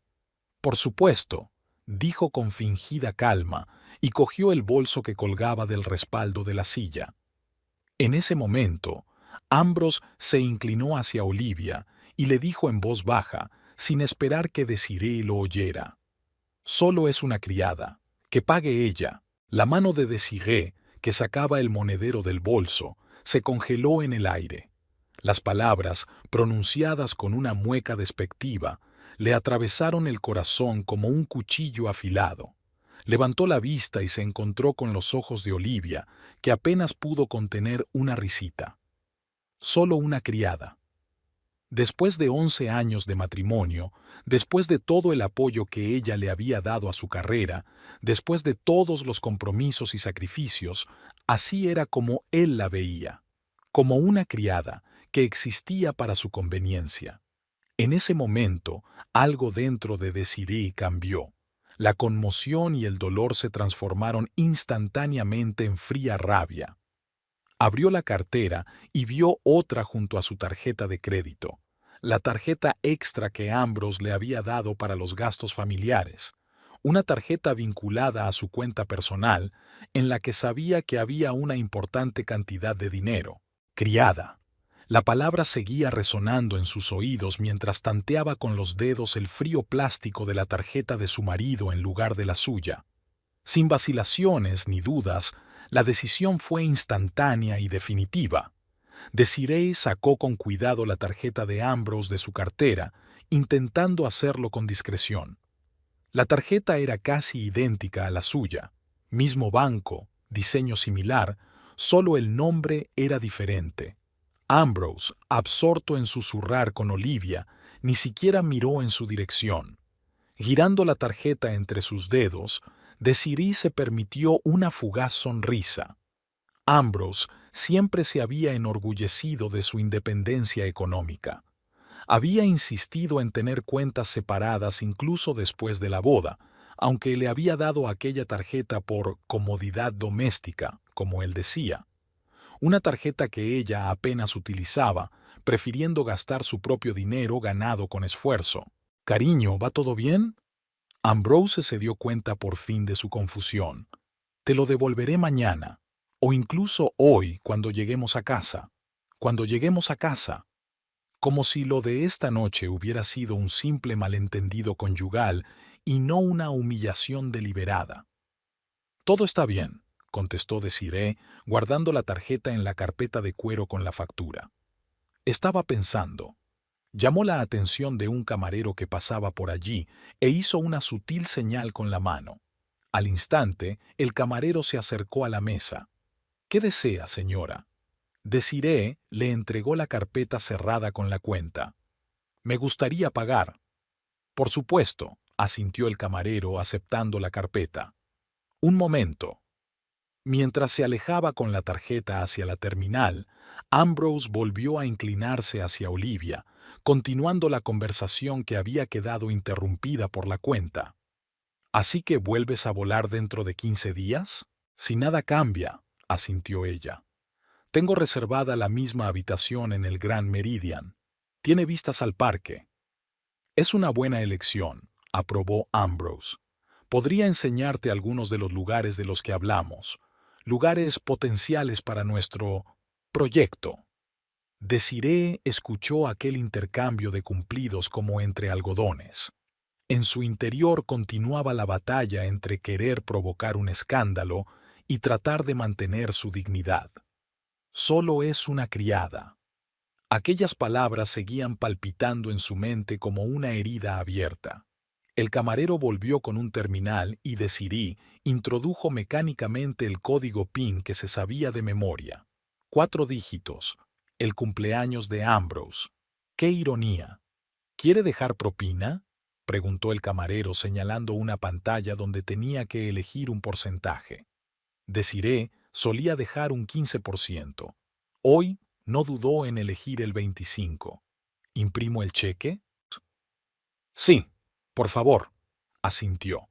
«Por supuesto», dijo con fingida calma, y cogió el bolso que colgaba del respaldo de la silla. En ese momento, Ambrose se inclinó hacia Olivia y le dijo en voz baja, sin esperar que Desiree lo oyera: «Solo es una criada, que pague ella». La mano de Desiree, que sacaba el monedero del bolso, se congeló en el aire. Las palabras, pronunciadas con una mueca despectiva, le atravesaron el corazón como un cuchillo afilado. Levantó la vista y se encontró con los ojos de Olivia, que apenas pudo contener una risita. Solo una criada. Después de 11 años de matrimonio, después de todo el apoyo que ella le había dado a su carrera, después de todos los compromisos y sacrificios, así era como él la veía, como una criada que existía para su conveniencia. En ese momento, algo dentro de Desiree cambió. La conmoción y el dolor se transformaron instantáneamente en fría rabia. Abrió la cartera y vio otra junto a su tarjeta de crédito, la tarjeta extra que Ambrose le había dado para los gastos familiares, una tarjeta vinculada a su cuenta personal en la que sabía que había una importante cantidad de dinero. Criada. La palabra seguía resonando en sus oídos mientras tanteaba con los dedos el frío plástico de la tarjeta de su marido en lugar de la suya. Sin vacilaciones ni dudas, la decisión fue instantánea y definitiva. Desiree sacó con cuidado la tarjeta de Ambrose de su cartera intentando hacerlo con discreción. La tarjeta era casi idéntica a la suya, mismo banco, diseño similar, solo el nombre era diferente. Ambrose, absorto en susurrar con Olivia, ni siquiera miró en su dirección. Girando la tarjeta entre sus dedos, Desiree se permitió una fugaz sonrisa. Ambrose siempre se había enorgullecido de su independencia económica. Había insistido en tener cuentas separadas incluso después de la boda, aunque le había dado aquella tarjeta por comodidad doméstica, como él decía. Una tarjeta que ella apenas utilizaba, prefiriendo gastar su propio dinero ganado con esfuerzo. «Cariño, ¿va todo bien?» Ambrose se dio cuenta por fin de su confusión. «Te lo devolveré mañana, o incluso hoy cuando lleguemos a casa. Cuando lleguemos a casa». Como si lo de esta noche hubiera sido un simple malentendido conyugal y no una humillación deliberada. «Todo está bien», contestó Desiree, guardando la tarjeta en la carpeta de cuero con la factura. Estaba pensando. Llamó la atención de un camarero que pasaba por allí e hizo una sutil señal con la mano. Al instante, el camarero se acercó a la mesa. «¿Qué desea, señora?» Desiree le entregó la carpeta cerrada con la cuenta. «Me gustaría pagar». «Por supuesto», asintió el camarero aceptando la carpeta. «Un momento». Mientras se alejaba con la tarjeta hacia la terminal, Ambrose volvió a inclinarse hacia Olivia, continuando la conversación que había quedado interrumpida por la cuenta. «¿Así que vuelves a volar dentro de 15 días?» «Si nada cambia», asintió ella. «Tengo reservada la misma habitación en el Grand Meridian. Tiene vistas al parque». «Es una buena elección», aprobó Ambrose. «Podría enseñarte algunos de los lugares de los que hablamos, lugares potenciales para nuestro proyecto». Desiree escuchó aquel intercambio de cumplidos como entre algodones. En su interior continuaba la batalla entre querer provocar un escándalo y tratar de mantener su dignidad. «Solo es una criada». Aquellas palabras seguían palpitando en su mente como una herida abierta. El camarero volvió con un terminal y Desiree introdujo mecánicamente el código PIN que se sabía de memoria. 4 dígitos. El cumpleaños de Ambrose. ¡Qué ironía! «¿Quiere dejar propina?», preguntó el camarero señalando una pantalla donde tenía que elegir un porcentaje. Desiree solía dejar un 15%. Hoy no dudó en elegir el 25%. «¿Imprimo el cheque?» «Sí, por favor», asintió.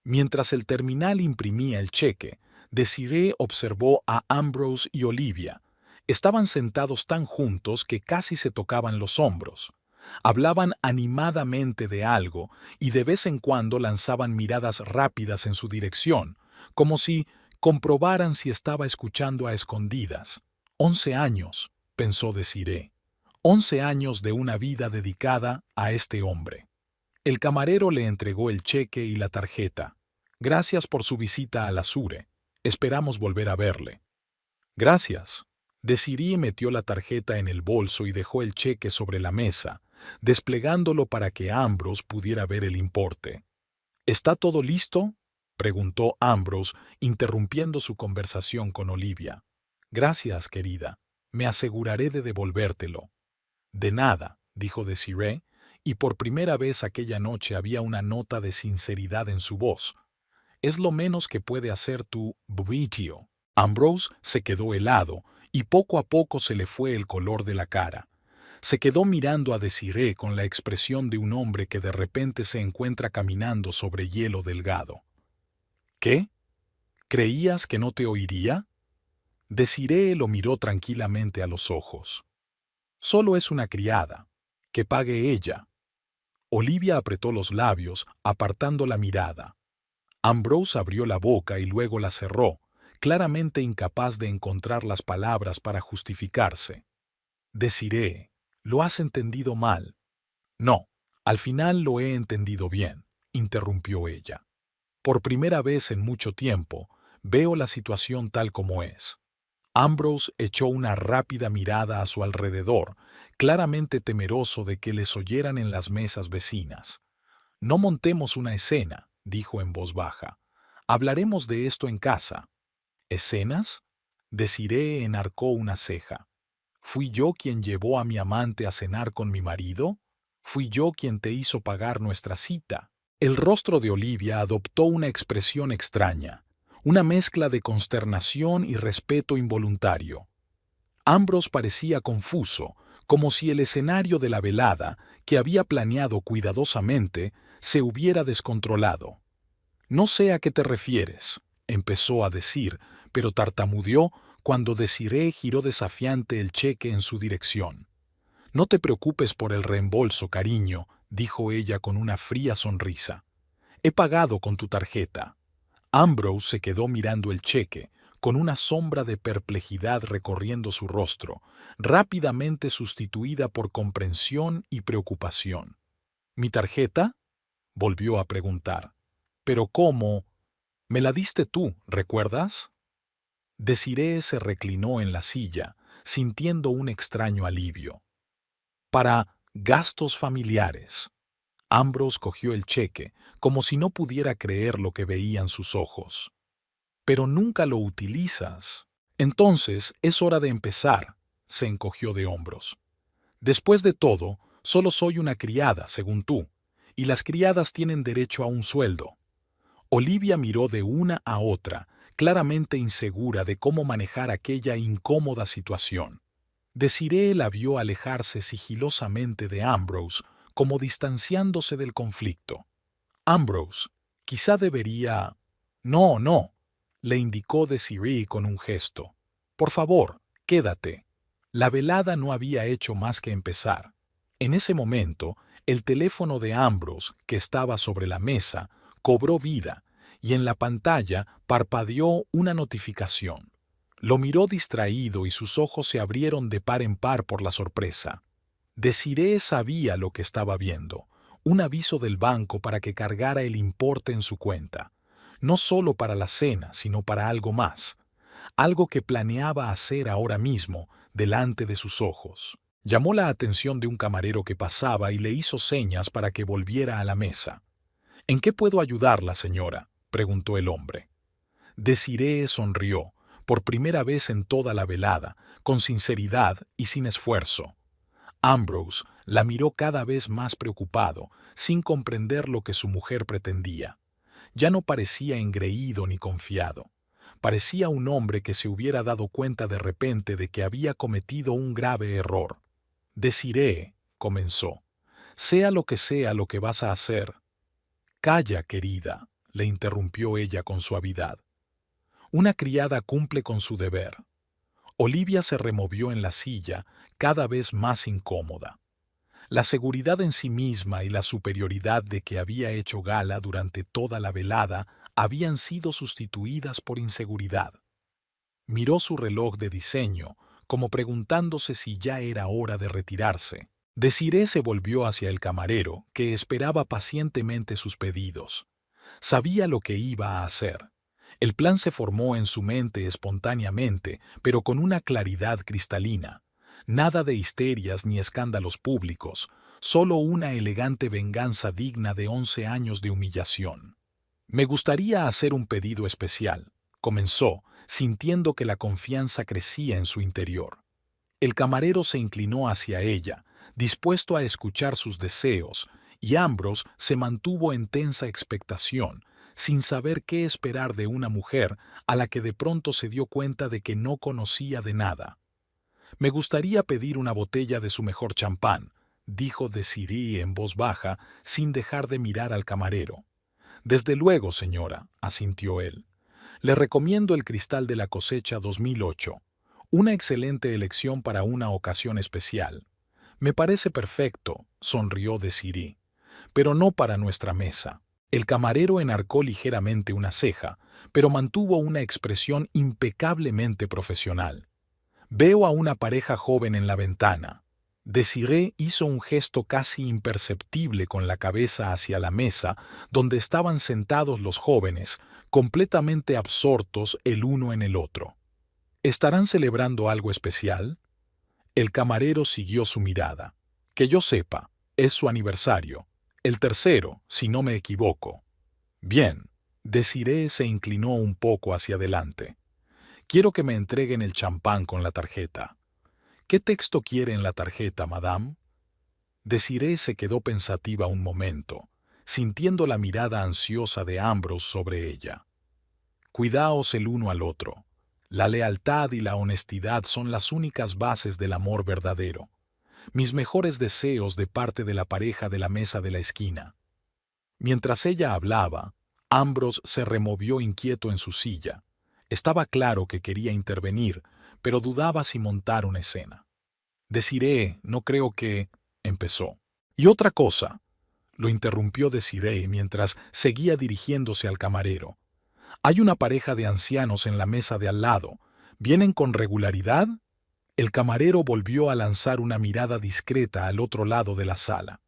Mientras el terminal imprimía el cheque, Desiree observó a Ambrose y Olivia. Estaban sentados tan juntos que casi se tocaban los hombros. Hablaban animadamente de algo y de vez en cuando lanzaban miradas rápidas en su dirección, como si comprobaran si estaba escuchando a escondidas. 11 años, pensó Desiree. 11 años de una vida dedicada a este hombre. El camarero le entregó el cheque y la tarjeta. «Gracias por su visita al Azure. Esperamos volver a verle». «Gracias». Desiree metió la tarjeta en el bolso y dejó el cheque sobre la mesa, desplegándolo para que Ambrose pudiera ver el importe. «¿Está todo listo?», preguntó Ambrose, interrumpiendo su conversación con Olivia. «Gracias, querida. Me aseguraré de devolvértelo». «De nada», dijo Desiree, y por primera vez aquella noche había una nota de sinceridad en su voz. «Es lo menos que puede hacer tu buitio». Ambrose se quedó helado y poco a poco se le fue el color de la cara. Se quedó mirando a Desiree con la expresión de un hombre que de repente se encuentra caminando sobre hielo delgado. «¿Qué? ¿Creías que no te oiría?» Desiree lo miró tranquilamente a los ojos. «Solo es una criada. Que pague ella». Olivia apretó los labios, apartando la mirada. Ambrose abrió la boca y luego la cerró, claramente incapaz de encontrar las palabras para justificarse. «Desiree, lo has entendido mal». «No, al final lo he entendido bien», interrumpió ella. «Por primera vez en mucho tiempo, veo la situación tal como es. Ambrose echó una rápida mirada a su alrededor, claramente temeroso de que les oyeran en las mesas vecinas. «No montemos una escena», dijo en voz baja. «Hablaremos de esto en casa». «¿Escenas?». Desiree enarcó una ceja. «¿Fui yo quien llevó a mi amante a cenar con mi marido? ¿Fui yo quien te hizo pagar nuestra cita?». El rostro de Olivia adoptó una expresión extraña, una mezcla de consternación y respeto involuntario. Ambrose parecía confuso, como si el escenario de la velada, que había planeado cuidadosamente, se hubiera descontrolado. «No sé a qué te refieres», empezó a decir, pero tartamudeó cuando Desiree giró desafiante el cheque en su dirección. «No te preocupes por el reembolso, cariño», dijo ella con una fría sonrisa. «He pagado con tu tarjeta». Ambrose se quedó mirando el cheque, con una sombra de perplejidad recorriendo su rostro, rápidamente sustituida por comprensión y preocupación. «¿Mi tarjeta?», volvió a preguntar. «¿Pero cómo? Me la diste tú, ¿recuerdas?». Desiree se reclinó en la silla, sintiendo un extraño alivio. «Para gastos familiares». Ambrose cogió el cheque, como si no pudiera creer lo que veían sus ojos. «Pero nunca lo utilizas». «Entonces es hora de empezar», se encogió de hombros. «Después de todo, solo soy una criada, según tú, y las criadas tienen derecho a un sueldo». Olivia miró de una a otra, claramente insegura de cómo manejar aquella incómoda situación. Desiree la vio alejarse sigilosamente de Ambrose, como distanciándose del conflicto. «Ambrose, quizá debería...». «No, no», le indicó Desiree con un gesto. «Por favor, quédate». La velada no había hecho más que empezar. En ese momento, el teléfono de Ambrose, que estaba sobre la mesa, cobró vida, y en la pantalla parpadeó una notificación. Lo miró distraído y sus ojos se abrieron de par en par por la sorpresa. Desiree sabía lo que estaba viendo, un aviso del banco para que cargara el importe en su cuenta, no solo para la cena, sino para algo más, algo que planeaba hacer ahora mismo, delante de sus ojos. Llamó la atención de un camarero que pasaba y le hizo señas para que volviera a la mesa. «¿En qué puedo ayudarla, señora?», preguntó el hombre. Desiree sonrió, por primera vez en toda la velada, con sinceridad y sin esfuerzo. Ambrose la miró cada vez más preocupado, sin comprender lo que su mujer pretendía. Ya no parecía engreído ni confiado. Parecía un hombre que se hubiera dado cuenta de repente de que había cometido un grave error. «Desiree», comenzó, «sea lo que vas a hacer». «Calla, querida», le interrumpió ella con suavidad. «Una criada cumple con su deber». Olivia se removió en la silla, cada vez más incómoda. La seguridad en sí misma y la superioridad de que había hecho gala durante toda la velada habían sido sustituidas por inseguridad. Miró su reloj de diseño, como preguntándose si ya era hora de retirarse. Desiree se volvió hacia el camarero, que esperaba pacientemente sus pedidos. Sabía lo que iba a hacer. El plan se formó en su mente espontáneamente, pero con una claridad cristalina. Nada de histerias ni escándalos públicos, solo una elegante venganza digna de 11 años de humillación. «Me gustaría hacer un pedido especial», comenzó, sintiendo que la confianza crecía en su interior. El camarero se inclinó hacia ella, dispuesto a escuchar sus deseos, y Ambrose se mantuvo en tensa expectación, sin saber qué esperar de una mujer a la que de pronto se dio cuenta de que no conocía de nada. «Me gustaría pedir una botella de su mejor champán», dijo Desiree en voz baja, sin dejar de mirar al camarero. «Desde luego, señora», asintió él. «Le recomiendo el Cristal de la Cosecha 2008, una excelente elección para una ocasión especial». «Me parece perfecto», sonrió Desiree, «pero no para nuestra mesa». El camarero enarcó ligeramente una ceja, pero mantuvo una expresión impecablemente profesional. «Veo a una pareja joven en la ventana». Desiree hizo un gesto casi imperceptible con la cabeza hacia la mesa donde estaban sentados los jóvenes, completamente absortos el uno en el otro. ¿Estarán celebrando algo especial? El camarero siguió su mirada. Que yo sepa, es su aniversario. El tercero, si no me equivoco. Bien. Desiree se inclinó un poco hacia adelante. Quiero que me entreguen el champán con la tarjeta. ¿Qué texto quiere en la tarjeta, madame? Desiree se quedó pensativa un momento, sintiendo la mirada ansiosa de Ambrose sobre ella. Cuidaos el uno al otro. La lealtad y la honestidad son las únicas bases del amor verdadero. Mis mejores deseos de parte de la pareja de la mesa de la esquina. Mientras ella hablaba, Ambrose se removió inquieto en su silla. Estaba claro que quería intervenir, pero dudaba si montar una escena. Desiree, no creo que... empezó. Y otra cosa, lo interrumpió Desiree mientras seguía dirigiéndose al camarero. Hay una pareja de ancianos en la mesa de al lado. ¿Vienen con regularidad? El camarero volvió a lanzar una mirada discreta al otro lado de la sala.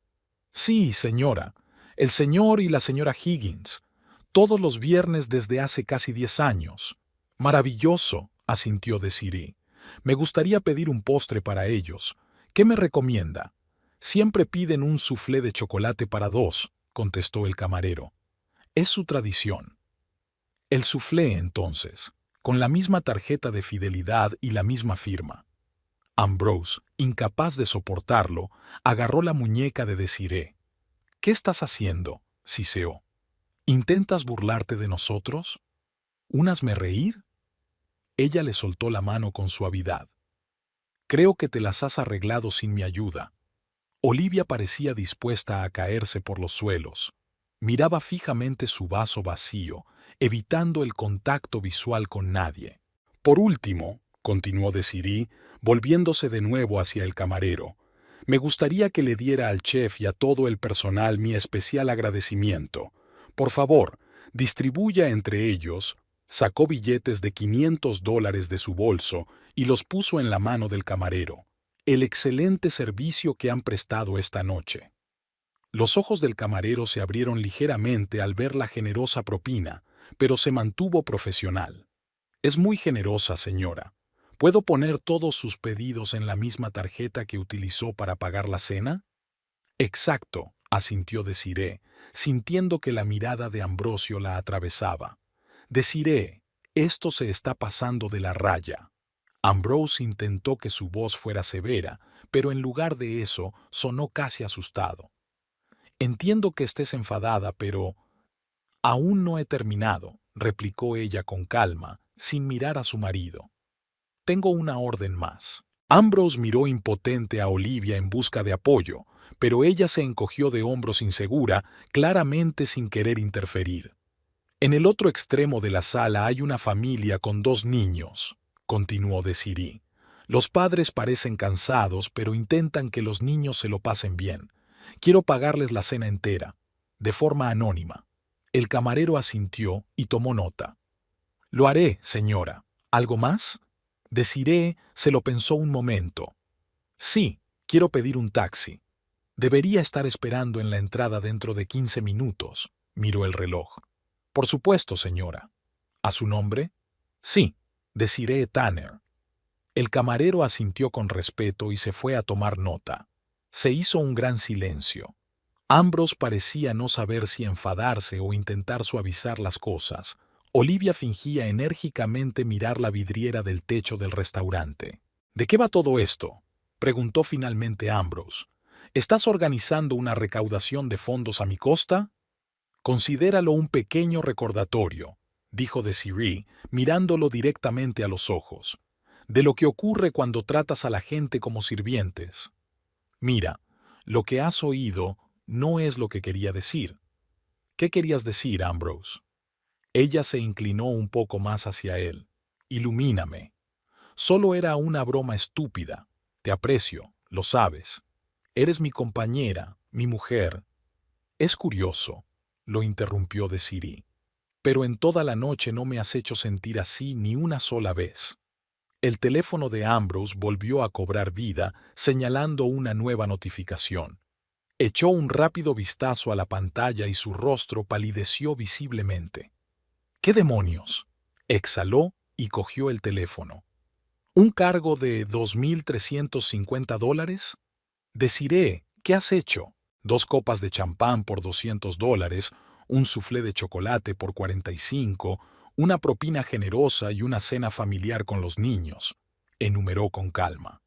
Sí, señora. El señor y la señora Higgins. Todos los viernes desde hace casi 10 años. Maravilloso, asintió Desiree. Me gustaría pedir un postre para ellos. ¿Qué me recomienda? Siempre piden un soufflé de chocolate para dos, contestó el camarero. Es su tradición. El soufflé, entonces, con la misma tarjeta de fidelidad y la misma firma. Ambrose, incapaz de soportarlo, agarró la muñeca de Desiree. ¿Qué estás haciendo? Siseó. ¿Intentas burlarte de nosotros? ¿Un hazme reír? Ella le soltó la mano con suavidad. Creo que te las has arreglado sin mi ayuda. Olivia parecía dispuesta a caerse por los suelos. Miraba fijamente su vaso vacío, evitando el contacto visual con nadie. Por último, continuó Desiree, volviéndose de nuevo hacia el camarero, me gustaría que le diera al chef y a todo el personal mi especial agradecimiento. Por favor, distribuya entre ellos. Sacó billetes de $500 de su bolso y los puso en la mano del camarero. El excelente servicio que han prestado esta noche. Los ojos del camarero se abrieron ligeramente al ver la generosa propina, pero se mantuvo profesional. Es muy generosa, señora. ¿Puedo poner todos sus pedidos en la misma tarjeta que utilizó para pagar la cena? Exacto, asintió Desiree, sintiendo que la mirada de Ambrosio la atravesaba. Desiree, esto se está pasando de la raya. Ambrose intentó que su voz fuera severa, pero en lugar de eso sonó casi asustado. Entiendo que estés enfadada, pero... Aún no he terminado, replicó ella con calma, sin mirar a su marido. Tengo una orden más. Ambrose miró impotente a Olivia en busca de apoyo, pero ella se encogió de hombros insegura, claramente sin querer interferir. En el otro extremo de la sala hay una familia con 2 niños, continuó Desiree. Los padres parecen cansados, pero intentan que los niños se lo pasen bien. Quiero pagarles la cena entera, de forma anónima. El camarero asintió y tomó nota. Lo haré, señora. ¿Algo más? Desiree se lo pensó un momento. Sí, quiero pedir un taxi. Debería estar esperando en la entrada dentro de 15 minutos. Miró el reloj. Por supuesto, señora. ¿A su nombre? Sí, Desiree Tanner. El camarero asintió con respeto y se fue a tomar nota. Se hizo un gran silencio. Ambrose parecía no saber si enfadarse o intentar suavizar las cosas. Olivia fingía enérgicamente mirar la vidriera del techo del restaurante. ¿De qué va todo esto?, preguntó finalmente Ambrose. ¿Estás organizando una recaudación de fondos a mi costa? Considéralo un pequeño recordatorio, dijo Desiree, mirándolo directamente a los ojos, de lo que ocurre cuando tratas a la gente como sirvientes. Mira, lo que has oído no es lo que quería decir. ¿Qué querías decir, Ambrose? Ella se inclinó un poco más hacia él. Ilumíname. Solo era una broma estúpida. Te aprecio, lo sabes. Eres mi compañera, mi mujer. Es curioso, lo interrumpió Desiree, pero en toda la noche no me has hecho sentir así ni una sola vez. El teléfono de Ambrose volvió a cobrar vida, señalando una nueva notificación. Echó un rápido vistazo a la pantalla y su rostro palideció visiblemente. ¿Qué demonios? Exhaló y cogió el teléfono. ¿Un cargo de $2.350? Desiree, ¿qué has hecho? 2 copas de champán por $200, un soufflé de chocolate por 45, una propina generosa y una cena familiar con los niños, enumeró con calma.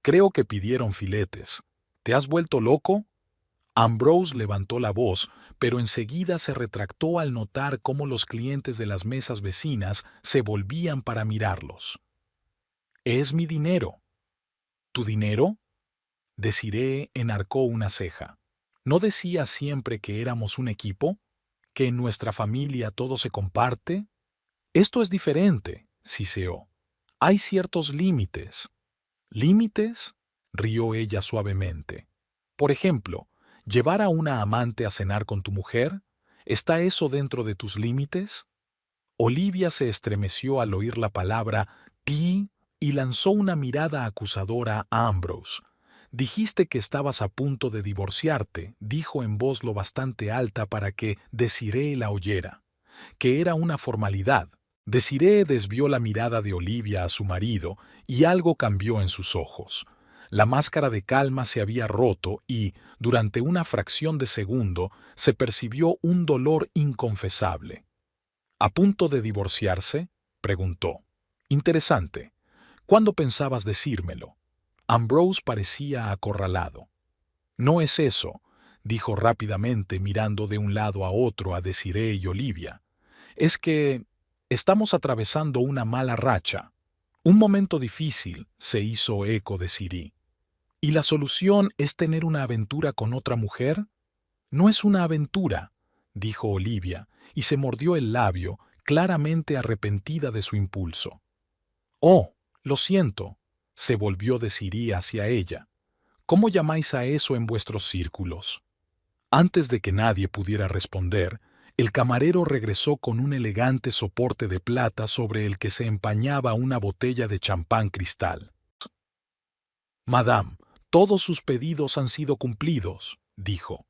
Creo que pidieron filetes. ¿Te has vuelto loco? Ambrose levantó la voz, pero enseguida se retractó al notar cómo los clientes de las mesas vecinas se volvían para mirarlos. Es mi dinero. ¿Tu dinero? Desiree enarcó una ceja. ¿No decías siempre que éramos un equipo? ¿Que en nuestra familia todo se comparte? Esto es diferente, siseó. Hay ciertos límites. ¿Límites? Rió ella suavemente. Por ejemplo, ¿llevar a una amante a cenar con tu mujer? ¿Está eso dentro de tus límites? Olivia se estremeció al oír la palabra ti y lanzó una mirada acusadora a Ambrose. Dijiste que estabas a punto de divorciarte, dijo en voz lo bastante alta para que Desiree la oyera. Que era una formalidad. Desiree desvió la mirada de Olivia a su marido y algo cambió en sus ojos. La máscara de calma se había roto y, durante una fracción de segundo, se percibió un dolor inconfesable. ¿A punto de divorciarse? Preguntó. Interesante. ¿Cuándo pensabas decírmelo? Ambrose parecía acorralado. No es eso, dijo rápidamente mirando de un lado a otro a Desiree y Olivia. Es que estamos atravesando una mala racha. Un momento difícil, se hizo eco de Siri. ¿Y la solución es tener una aventura con otra mujer? No es una aventura, dijo Olivia, y se mordió el labio, claramente arrepentida de su impulso. Oh, lo siento, se volvió Desiree hacia ella. ¿Cómo llamáis a eso en vuestros círculos? Antes de que nadie pudiera responder, el camarero regresó con un elegante soporte de plata sobre el que se empañaba una botella de champán cristal. Madame, todos sus pedidos han sido cumplidos, dijo.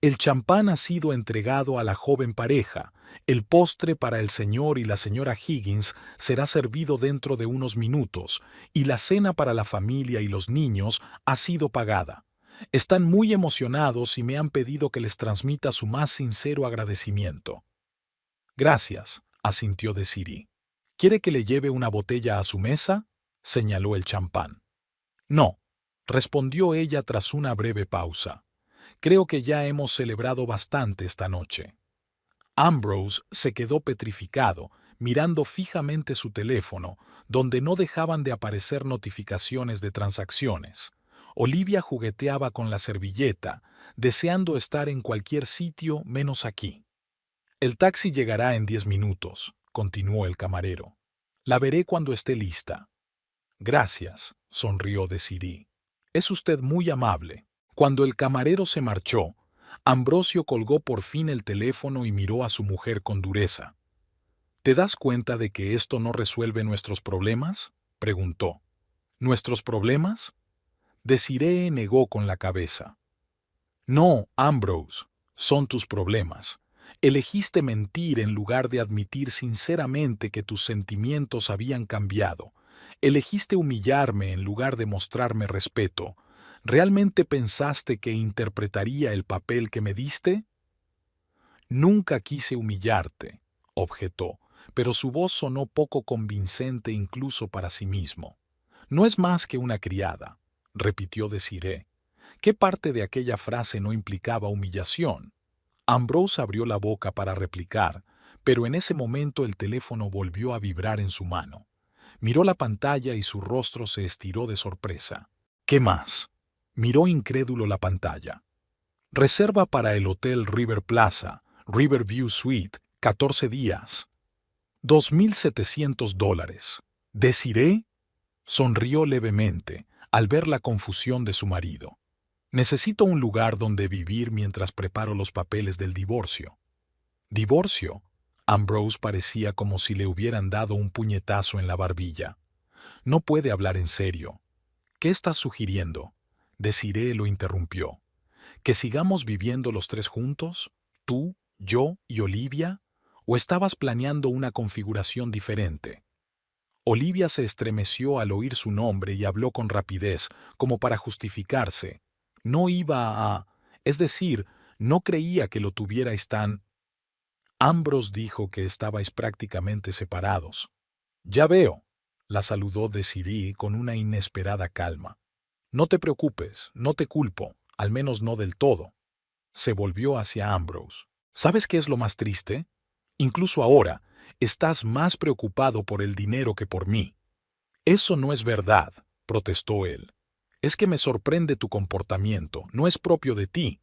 El champán ha sido entregado a la joven pareja. El postre para el señor y la señora Higgins será servido dentro de unos minutos, y la cena para la familia y los niños ha sido pagada. Están muy emocionados y me han pedido que les transmita su más sincero agradecimiento. Gracias, asintió Desiree. ¿Quiere que le lleve una botella a su mesa? Señaló el champán. No, respondió ella tras una breve pausa. Creo que ya hemos celebrado bastante esta noche. Ambrose se quedó petrificado, mirando fijamente su teléfono, donde no dejaban de aparecer notificaciones de transacciones. Olivia jugueteaba con la servilleta, deseando estar en cualquier sitio menos aquí. El taxi llegará en 10 minutos, continuó el camarero. La veré cuando esté lista. Gracias, sonrió Desiree. Es usted muy amable. Cuando el camarero se marchó, Ambrosio colgó por fin el teléfono y miró a su mujer con dureza. ¿Te das cuenta de que esto no resuelve nuestros problemas? Preguntó. ¿Nuestros problemas? Desiree negó con la cabeza. No, Ambrose, son tus problemas. Elegiste mentir en lugar de admitir sinceramente que tus sentimientos habían cambiado. Elegiste humillarme en lugar de mostrarme respeto. ¿Realmente pensaste que interpretaría el papel que me diste? Nunca quise humillarte, objetó, pero su voz sonó poco convincente incluso para sí mismo. No es más que una criada, repitió Desiree. ¿Qué parte de aquella frase no implicaba humillación? Ambrose abrió la boca para replicar, pero en ese momento el teléfono volvió a vibrar en su mano. Miró la pantalla y su rostro se estiró de sorpresa. ¿Qué más? Miró incrédulo la pantalla. Reserva para el Hotel River Plaza, Riverview Suite, 14 días. $2.700. ¿Desiree? Sonrió levemente al ver la confusión de su marido. Necesito un lugar donde vivir mientras preparo los papeles del divorcio. ¿Divorcio? Ambrose parecía como si le hubieran dado un puñetazo en la barbilla. No puede hablar en serio. ¿Qué estás sugiriendo? Desiree lo interrumpió. ¿Que sigamos viviendo los tres juntos? ¿Tú, yo y Olivia? ¿O estabas planeando una configuración diferente? Olivia se estremeció al oír su nombre y habló con rapidez, como para justificarse. No iba a... Es decir, no creía que lo tuvierais tan... Ambrose dijo que estabais prácticamente separados. Ya veo, la saludó Desiree con una inesperada calma. No te preocupes, no te culpo, al menos no del todo. Se volvió hacia Ambrose. ¿Sabes qué es lo más triste? Incluso ahora, estás más preocupado por el dinero que por mí. Eso no es verdad, protestó él. Es que me sorprende tu comportamiento, no es propio de ti.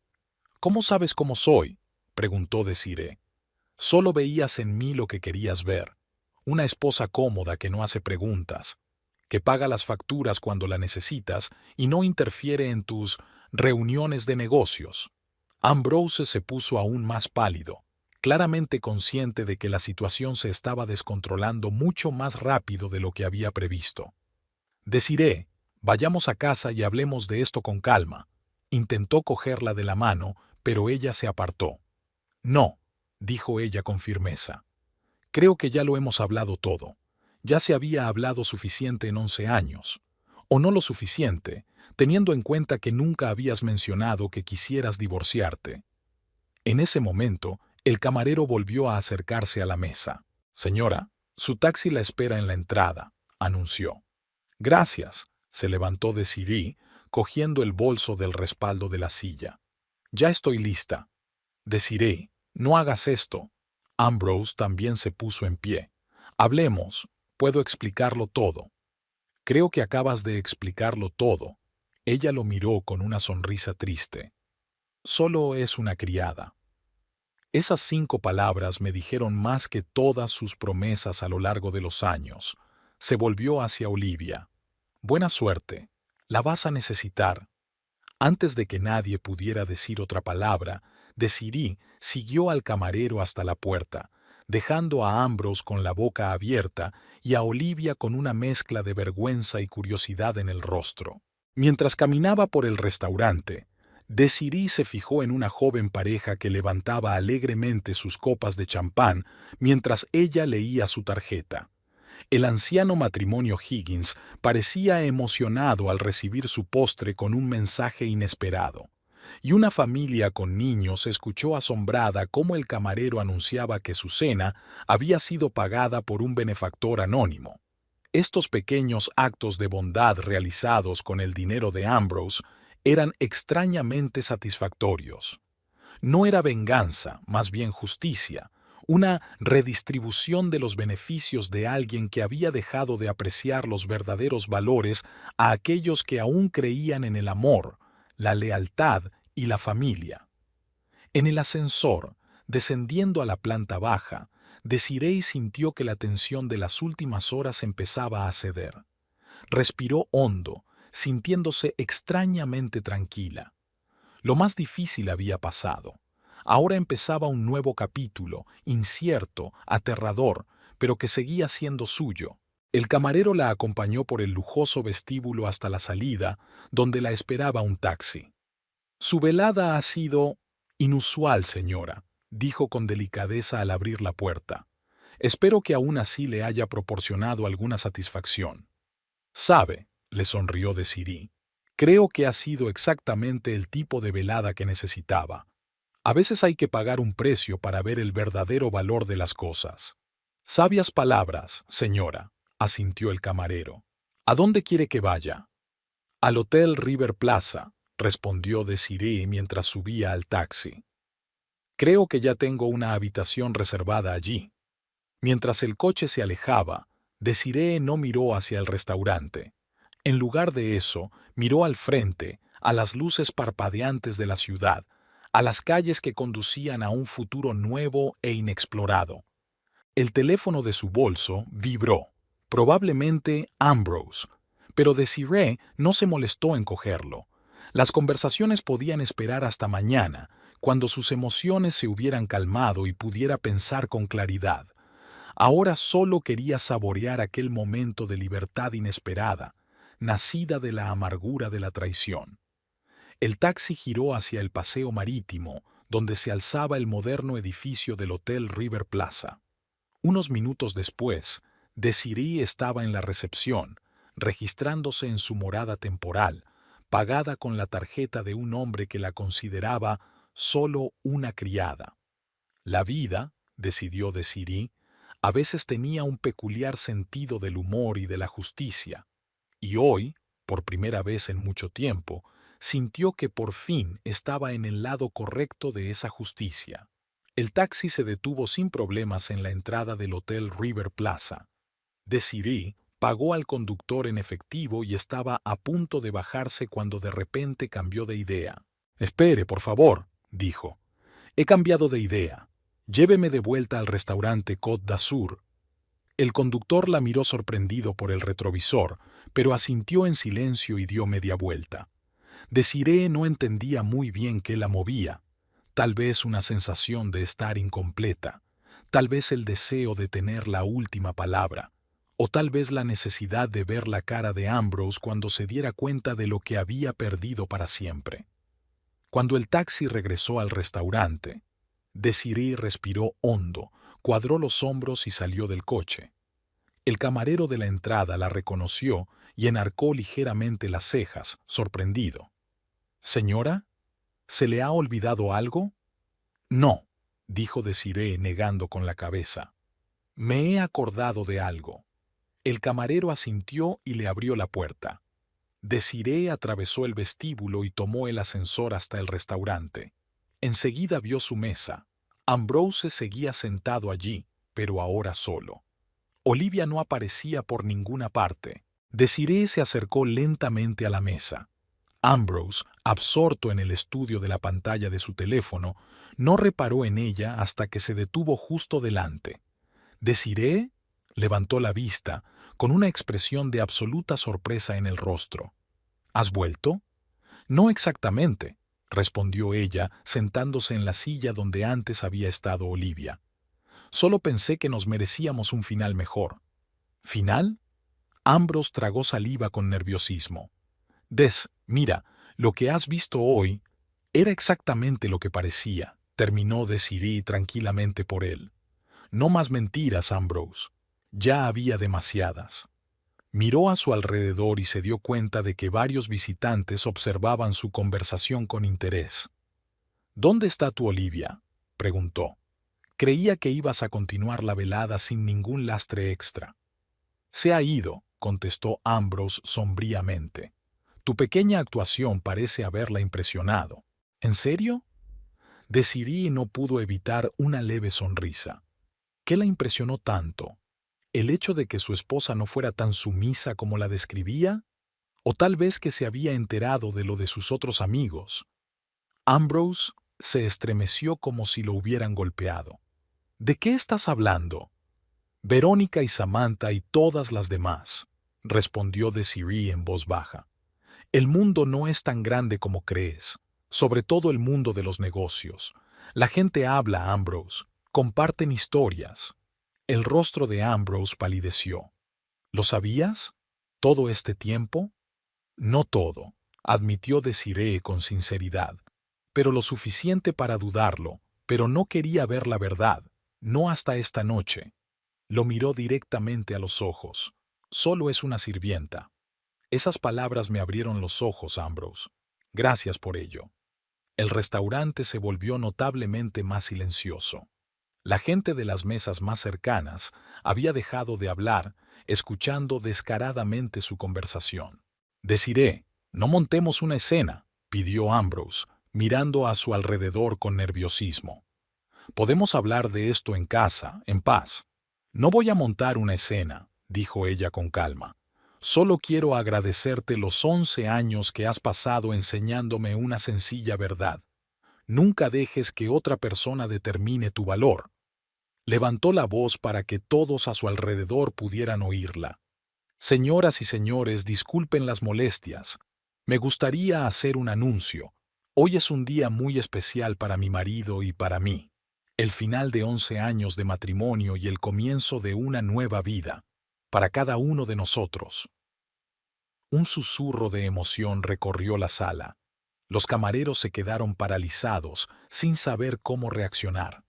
¿Cómo sabes cómo soy? Preguntó Desiree. Solo veías en mí lo que querías ver. Una esposa cómoda que no hace preguntas, que paga las facturas cuando la necesitas y no interfiere en tus reuniones de negocios. Ambrose se puso aún más pálido, claramente consciente de que la situación se estaba descontrolando mucho más rápido de lo que había previsto. Desiree, vayamos a casa y hablemos de esto con calma. Intentó cogerla de la mano, pero ella se apartó. No, dijo ella con firmeza. Creo que ya lo hemos hablado todo. Ya se había hablado suficiente en 11 años. O no lo suficiente, teniendo en cuenta que nunca habías mencionado que quisieras divorciarte. En ese momento, el camarero volvió a acercarse a la mesa. Señora, su taxi la espera en la entrada, anunció. Gracias, se levantó Desiree, cogiendo el bolso del respaldo de la silla. Ya estoy lista. Desiree, no hagas esto. Ambrose también se puso en pie. Hablemos, puedo explicarlo todo. Creo que acabas de explicarlo todo. Ella lo miró con una sonrisa triste. Solo es una criada. Esas 5 palabras me dijeron más que todas sus promesas a lo largo de los años. Se volvió hacia Olivia. Buena suerte. La vas a necesitar. Antes de que nadie pudiera decir otra palabra, Desiree siguió al camarero hasta la puerta, dejando a Ambrose con la boca abierta y a Olivia con una mezcla de vergüenza y curiosidad en el rostro. Mientras caminaba por el restaurante, Desiree se fijó en una joven pareja que levantaba alegremente sus copas de champán mientras ella leía su tarjeta. El anciano matrimonio Higgins parecía emocionado al recibir su postre con un mensaje inesperado, y una familia con niños escuchó asombrada cómo el camarero anunciaba que su cena había sido pagada por un benefactor anónimo. Estos pequeños actos de bondad realizados con el dinero de Ambrose eran extrañamente satisfactorios. No era venganza, más bien justicia, una redistribución de los beneficios de alguien que había dejado de apreciar los verdaderos valores a aquellos que aún creían en el amor, la lealtad y la familia. En el ascensor, descendiendo a la planta baja, Desiree sintió que la tensión de las últimas horas empezaba a ceder. Respiró hondo, sintiéndose extrañamente tranquila. Lo más difícil había pasado. Ahora empezaba un nuevo capítulo, incierto, aterrador, pero que seguía siendo suyo. El camarero la acompañó por el lujoso vestíbulo hasta la salida, donde la esperaba un taxi. Su velada ha sido inusual, señora, dijo con delicadeza al abrir la puerta. Espero que aún así le haya proporcionado alguna satisfacción. Sabe, le sonrió Desiree. Creo que ha sido exactamente el tipo de velada que necesitaba. A veces hay que pagar un precio para ver el verdadero valor de las cosas. Sabias palabras, señora, asintió el camarero. ¿A dónde quiere que vaya? Al Hotel River Plaza, respondió Desiree mientras subía al taxi. Creo que ya tengo una habitación reservada allí. Mientras el coche se alejaba, Desiree no miró hacia el restaurante. En lugar de eso, miró al frente, a las luces parpadeantes de la ciudad, a las calles que conducían a un futuro nuevo e inexplorado. El teléfono de su bolso vibró, probablemente Ambrose, pero Desiree no se molestó en cogerlo. Las conversaciones podían esperar hasta mañana, cuando sus emociones se hubieran calmado y pudiera pensar con claridad. Ahora solo quería saborear aquel momento de libertad inesperada, nacida de la amargura de la traición. El taxi giró hacia el paseo marítimo, donde se alzaba el moderno edificio del Hotel River Plaza. Unos minutos después, Desiree estaba en la recepción, registrándose en su morada temporal, pagada con la tarjeta de un hombre que la consideraba solo una criada. La vida, decidió Desiree, a veces tenía un peculiar sentido del humor y de la justicia, y hoy, por primera vez en mucho tiempo, sintió que por fin estaba en el lado correcto de esa justicia. El taxi se detuvo sin problemas en la entrada del Hotel River Plaza. Desiree pagó al conductor en efectivo y estaba a punto de bajarse cuando de repente cambió de idea. «Espere, por favor», dijo. «He cambiado de idea. Lléveme de vuelta al restaurante Côte d'Azur». El conductor la miró sorprendido por el retrovisor, pero asintió en silencio y dio media vuelta. Desiree no entendía muy bien qué la movía. Tal vez una sensación de estar incompleta, tal vez el deseo de tener la última palabra, o tal vez la necesidad de ver la cara de Ambrose cuando se diera cuenta de lo que había perdido para siempre. Cuando el taxi regresó al restaurante, Desiree respiró hondo, cuadró los hombros y salió del coche. El camarero de la entrada la reconoció y enarcó ligeramente las cejas, sorprendido. «¿Señora? ¿Se le ha olvidado algo?» «No», dijo Desiree negando con la cabeza. «Me he acordado de algo». El camarero asintió y le abrió la puerta. Desiree atravesó el vestíbulo y tomó el ascensor hasta el restaurante. Enseguida vio su mesa. Ambrose seguía sentado allí, pero ahora solo. Olivia no aparecía por ninguna parte. Desiree se acercó lentamente a la mesa. Ambrose, absorto en el estudio de la pantalla de su teléfono, no reparó en ella hasta que se detuvo justo delante. «¿Desiree?» Levantó la vista, con una expresión de absoluta sorpresa en el rostro. «¿Has vuelto?» «No exactamente», respondió ella, sentándose en la silla donde antes había estado Olivia. «Solo pensé que nos merecíamos un final mejor». «¿Final?» Ambrose tragó saliva con nerviosismo. Mira, lo que has visto hoy era exactamente lo que parecía», terminó Desiree tranquilamente por él. «No más mentiras, Ambrose. Ya había demasiadas». Miró a su alrededor y se dio cuenta de que varios visitantes observaban su conversación con interés. «¿Dónde está tu Olivia?», preguntó. «Creía que ibas a continuar la velada sin ningún lastre extra». «Se ha ido», contestó Ambrose sombríamente. «Tu pequeña actuación parece haberla impresionado». «¿En serio?». Desiree no pudo evitar una leve sonrisa. ¿Qué la impresionó tanto? ¿El hecho de que su esposa no fuera tan sumisa como la describía? ¿O tal vez que se había enterado de lo de sus otros amigos? Ambrose se estremeció como si lo hubieran golpeado. «¿De qué estás hablando?» «Verónica y Samantha y todas las demás», respondió Desiree en voz baja. «El mundo no es tan grande como crees, sobre todo el mundo de los negocios. La gente habla, Ambrose, comparten historias». El rostro de Ambrose palideció. «¿Lo sabías? ¿Todo este tiempo?» «No todo», admitió Desiree con sinceridad, «pero lo suficiente para dudarlo, pero no quería ver la verdad, no hasta esta noche». Lo miró directamente a los ojos. «Solo es una sirvienta». Esas palabras me abrieron los ojos, Ambrose. Gracias por ello. El restaurante se volvió notablemente más silencioso. La gente de las mesas más cercanas había dejado de hablar, escuchando descaradamente su conversación. «Desiree, no montemos una escena», pidió Ambrose, mirando a su alrededor con nerviosismo. «Podemos hablar de esto en casa, en paz». «No voy a montar una escena», dijo ella con calma. «Solo quiero agradecerte los 11 años que has pasado enseñándome una sencilla verdad. Nunca dejes que otra persona determine tu valor». Levantó la voz para que todos a su alrededor pudieran oírla. «Señoras y señores, disculpen las molestias. Me gustaría hacer un anuncio. Hoy es un día muy especial para mi marido y para mí. El final de 11 años de matrimonio y el comienzo de una nueva vida, para cada uno de nosotros». Un susurro de emoción recorrió la sala. Los camareros se quedaron paralizados, sin saber cómo reaccionar.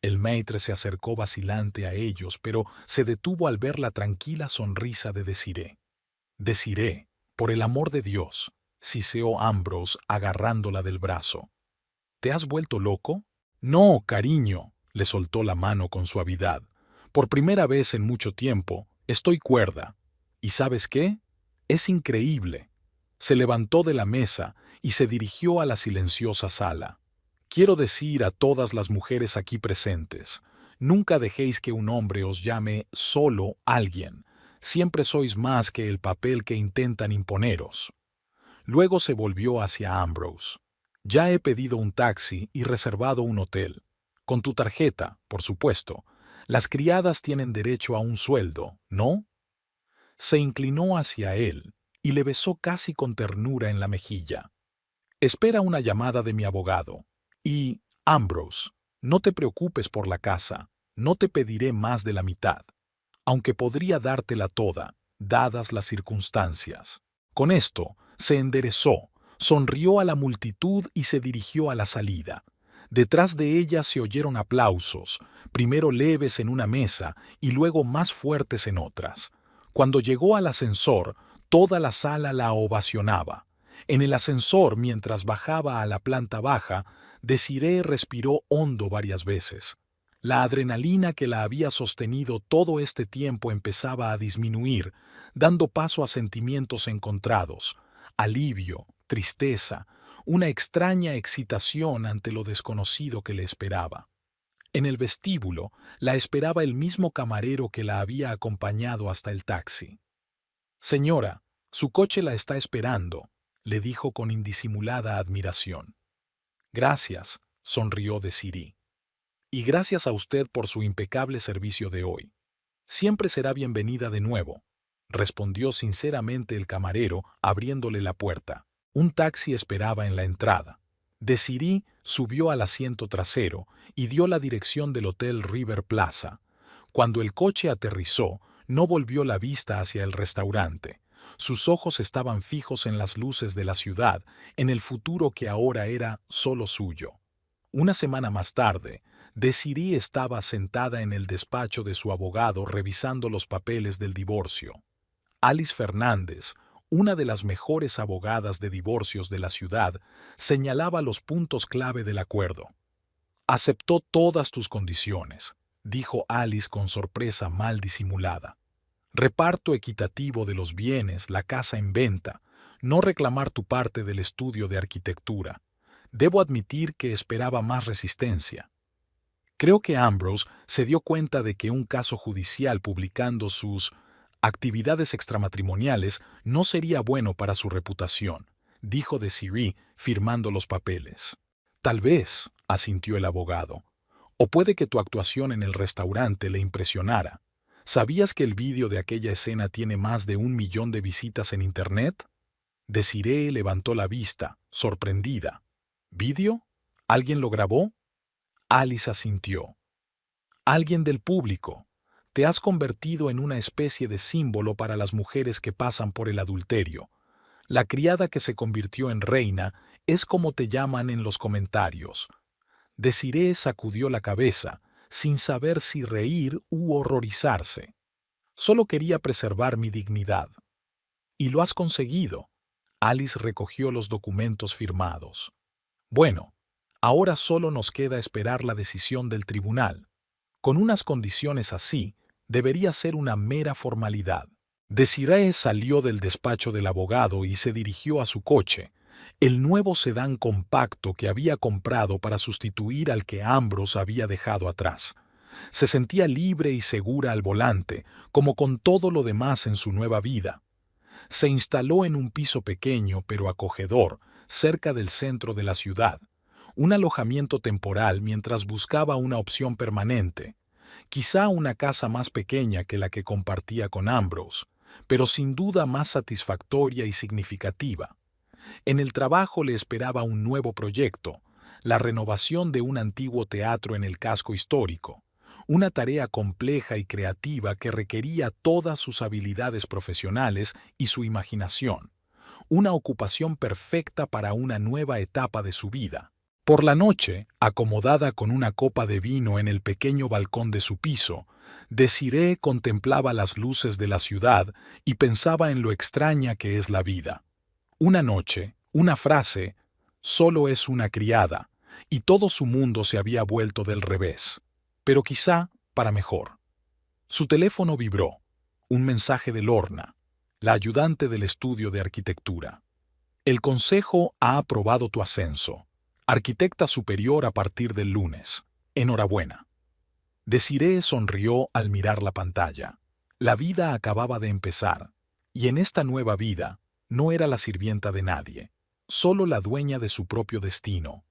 El maître se acercó vacilante a ellos, pero se detuvo al ver la tranquila sonrisa de Desiree. «Desiree, por el amor de Dios», siseó Ambrose agarrándola del brazo. «¿Te has vuelto loco?» «No, cariño», le soltó la mano con suavidad. «Por primera vez en mucho tiempo, estoy cuerda. ¿Y sabes qué? Es increíble». Se levantó de la mesa y se dirigió a la silenciosa sala. «Quiero decir a todas las mujeres aquí presentes, nunca dejéis que un hombre os llame solo alguien. Siempre sois más que el papel que intentan imponeros». Luego se volvió hacia Ambrose. «Ya he pedido un taxi y reservado un hotel. Con tu tarjeta, por supuesto. Las criadas tienen derecho a un sueldo, ¿no?» Se inclinó hacia él y le besó casi con ternura en la mejilla. «Espera una llamada de mi abogado. Y, Ambrose, no te preocupes por la casa. No te pediré más de la mitad, aunque podría dártela toda, dadas las circunstancias». Con esto, se enderezó, sonrió a la multitud y se dirigió a la salida. Detrás de ella se oyeron aplausos, primero leves en una mesa y luego más fuertes en otras. Cuando llegó al ascensor, toda la sala la ovacionaba. En el ascensor, mientras bajaba a la planta baja, Desiree respiró hondo varias veces. La adrenalina que la había sostenido todo este tiempo empezaba a disminuir, dando paso a sentimientos encontrados: alivio, tristeza, una extraña excitación ante lo desconocido que le esperaba. En el vestíbulo la esperaba el mismo camarero que la había acompañado hasta el taxi. «Señora, su coche la está esperando», le dijo con indisimulada admiración. «Gracias», sonrió Desiree. «Y gracias a usted por su impecable servicio de hoy. Siempre será bienvenida de nuevo», respondió sinceramente el camarero, abriéndole la puerta. Un taxi esperaba en la entrada. Desiree subió al asiento trasero y dio la dirección del Hotel River Plaza. Cuando el coche aterrizó, no volvió la vista hacia el restaurante. Sus ojos estaban fijos en las luces de la ciudad, en el futuro que ahora era solo suyo. Una semana más tarde, Desiree estaba sentada en el despacho de su abogado revisando los papeles del divorcio. Alice Fernández, una de las mejores abogadas de divorcios de la ciudad, señalaba los puntos clave del acuerdo. «Aceptó todas tus condiciones», dijo Alice con sorpresa mal disimulada. «Reparto equitativo de los bienes, la casa en venta, no reclamar tu parte del estudio de arquitectura. Debo admitir que esperaba más resistencia». Creo que Ambrose se dio cuenta de que un caso judicial publicando sus actividades extramatrimoniales no sería bueno para su reputación, dijo Desiree, firmando los papeles. «Tal vez», asintió el abogado. «O puede que tu actuación en el restaurante le impresionara. ¿Sabías que el vídeo de aquella escena tiene más de 1 millón de visitas en Internet?» Desiree levantó la vista, sorprendida. «¿Vídeo? ¿Alguien lo grabó?» Alice asintió. «Alguien del público. Te has convertido en una especie de símbolo para las mujeres que pasan por el adulterio. La criada que se convirtió en reina es como te llaman en los comentarios». Desiree sacudió la cabeza, sin saber si reír u horrorizarse. «Solo quería preservar mi dignidad». «Y lo has conseguido». Alice recogió los documentos firmados. «Bueno, ahora solo nos queda esperar la decisión del tribunal. Con unas condiciones así, debería ser una mera formalidad». Desiree salió del despacho del abogado y se dirigió a su coche, el nuevo sedán compacto que había comprado para sustituir al que Ambrose había dejado atrás. Se sentía libre y segura al volante, como con todo lo demás en su nueva vida. Se instaló en un piso pequeño pero acogedor, cerca del centro de la ciudad, un alojamiento temporal mientras buscaba una opción permanente, quizá una casa más pequeña que la que compartía con Ambrose, pero sin duda más satisfactoria y significativa. En el trabajo le esperaba un nuevo proyecto, la renovación de un antiguo teatro en el casco histórico, una tarea compleja y creativa que requería todas sus habilidades profesionales y su imaginación, una ocupación perfecta para una nueva etapa de su vida. Por la noche, acomodada con una copa de vino en el pequeño balcón de su piso, Desiree contemplaba las luces de la ciudad y pensaba en lo extraña que es la vida. Una noche, una frase, solo es una criada, y todo su mundo se había vuelto del revés, pero quizá para mejor. Su teléfono vibró. Un mensaje de Lorna, la ayudante del estudio de arquitectura. El consejo ha aprobado tu ascenso. Arquitecta superior a partir del lunes. Enhorabuena. Desiree sonrió al mirar la pantalla. La vida acababa de empezar, y en esta nueva vida no era la sirvienta de nadie, solo la dueña de su propio destino.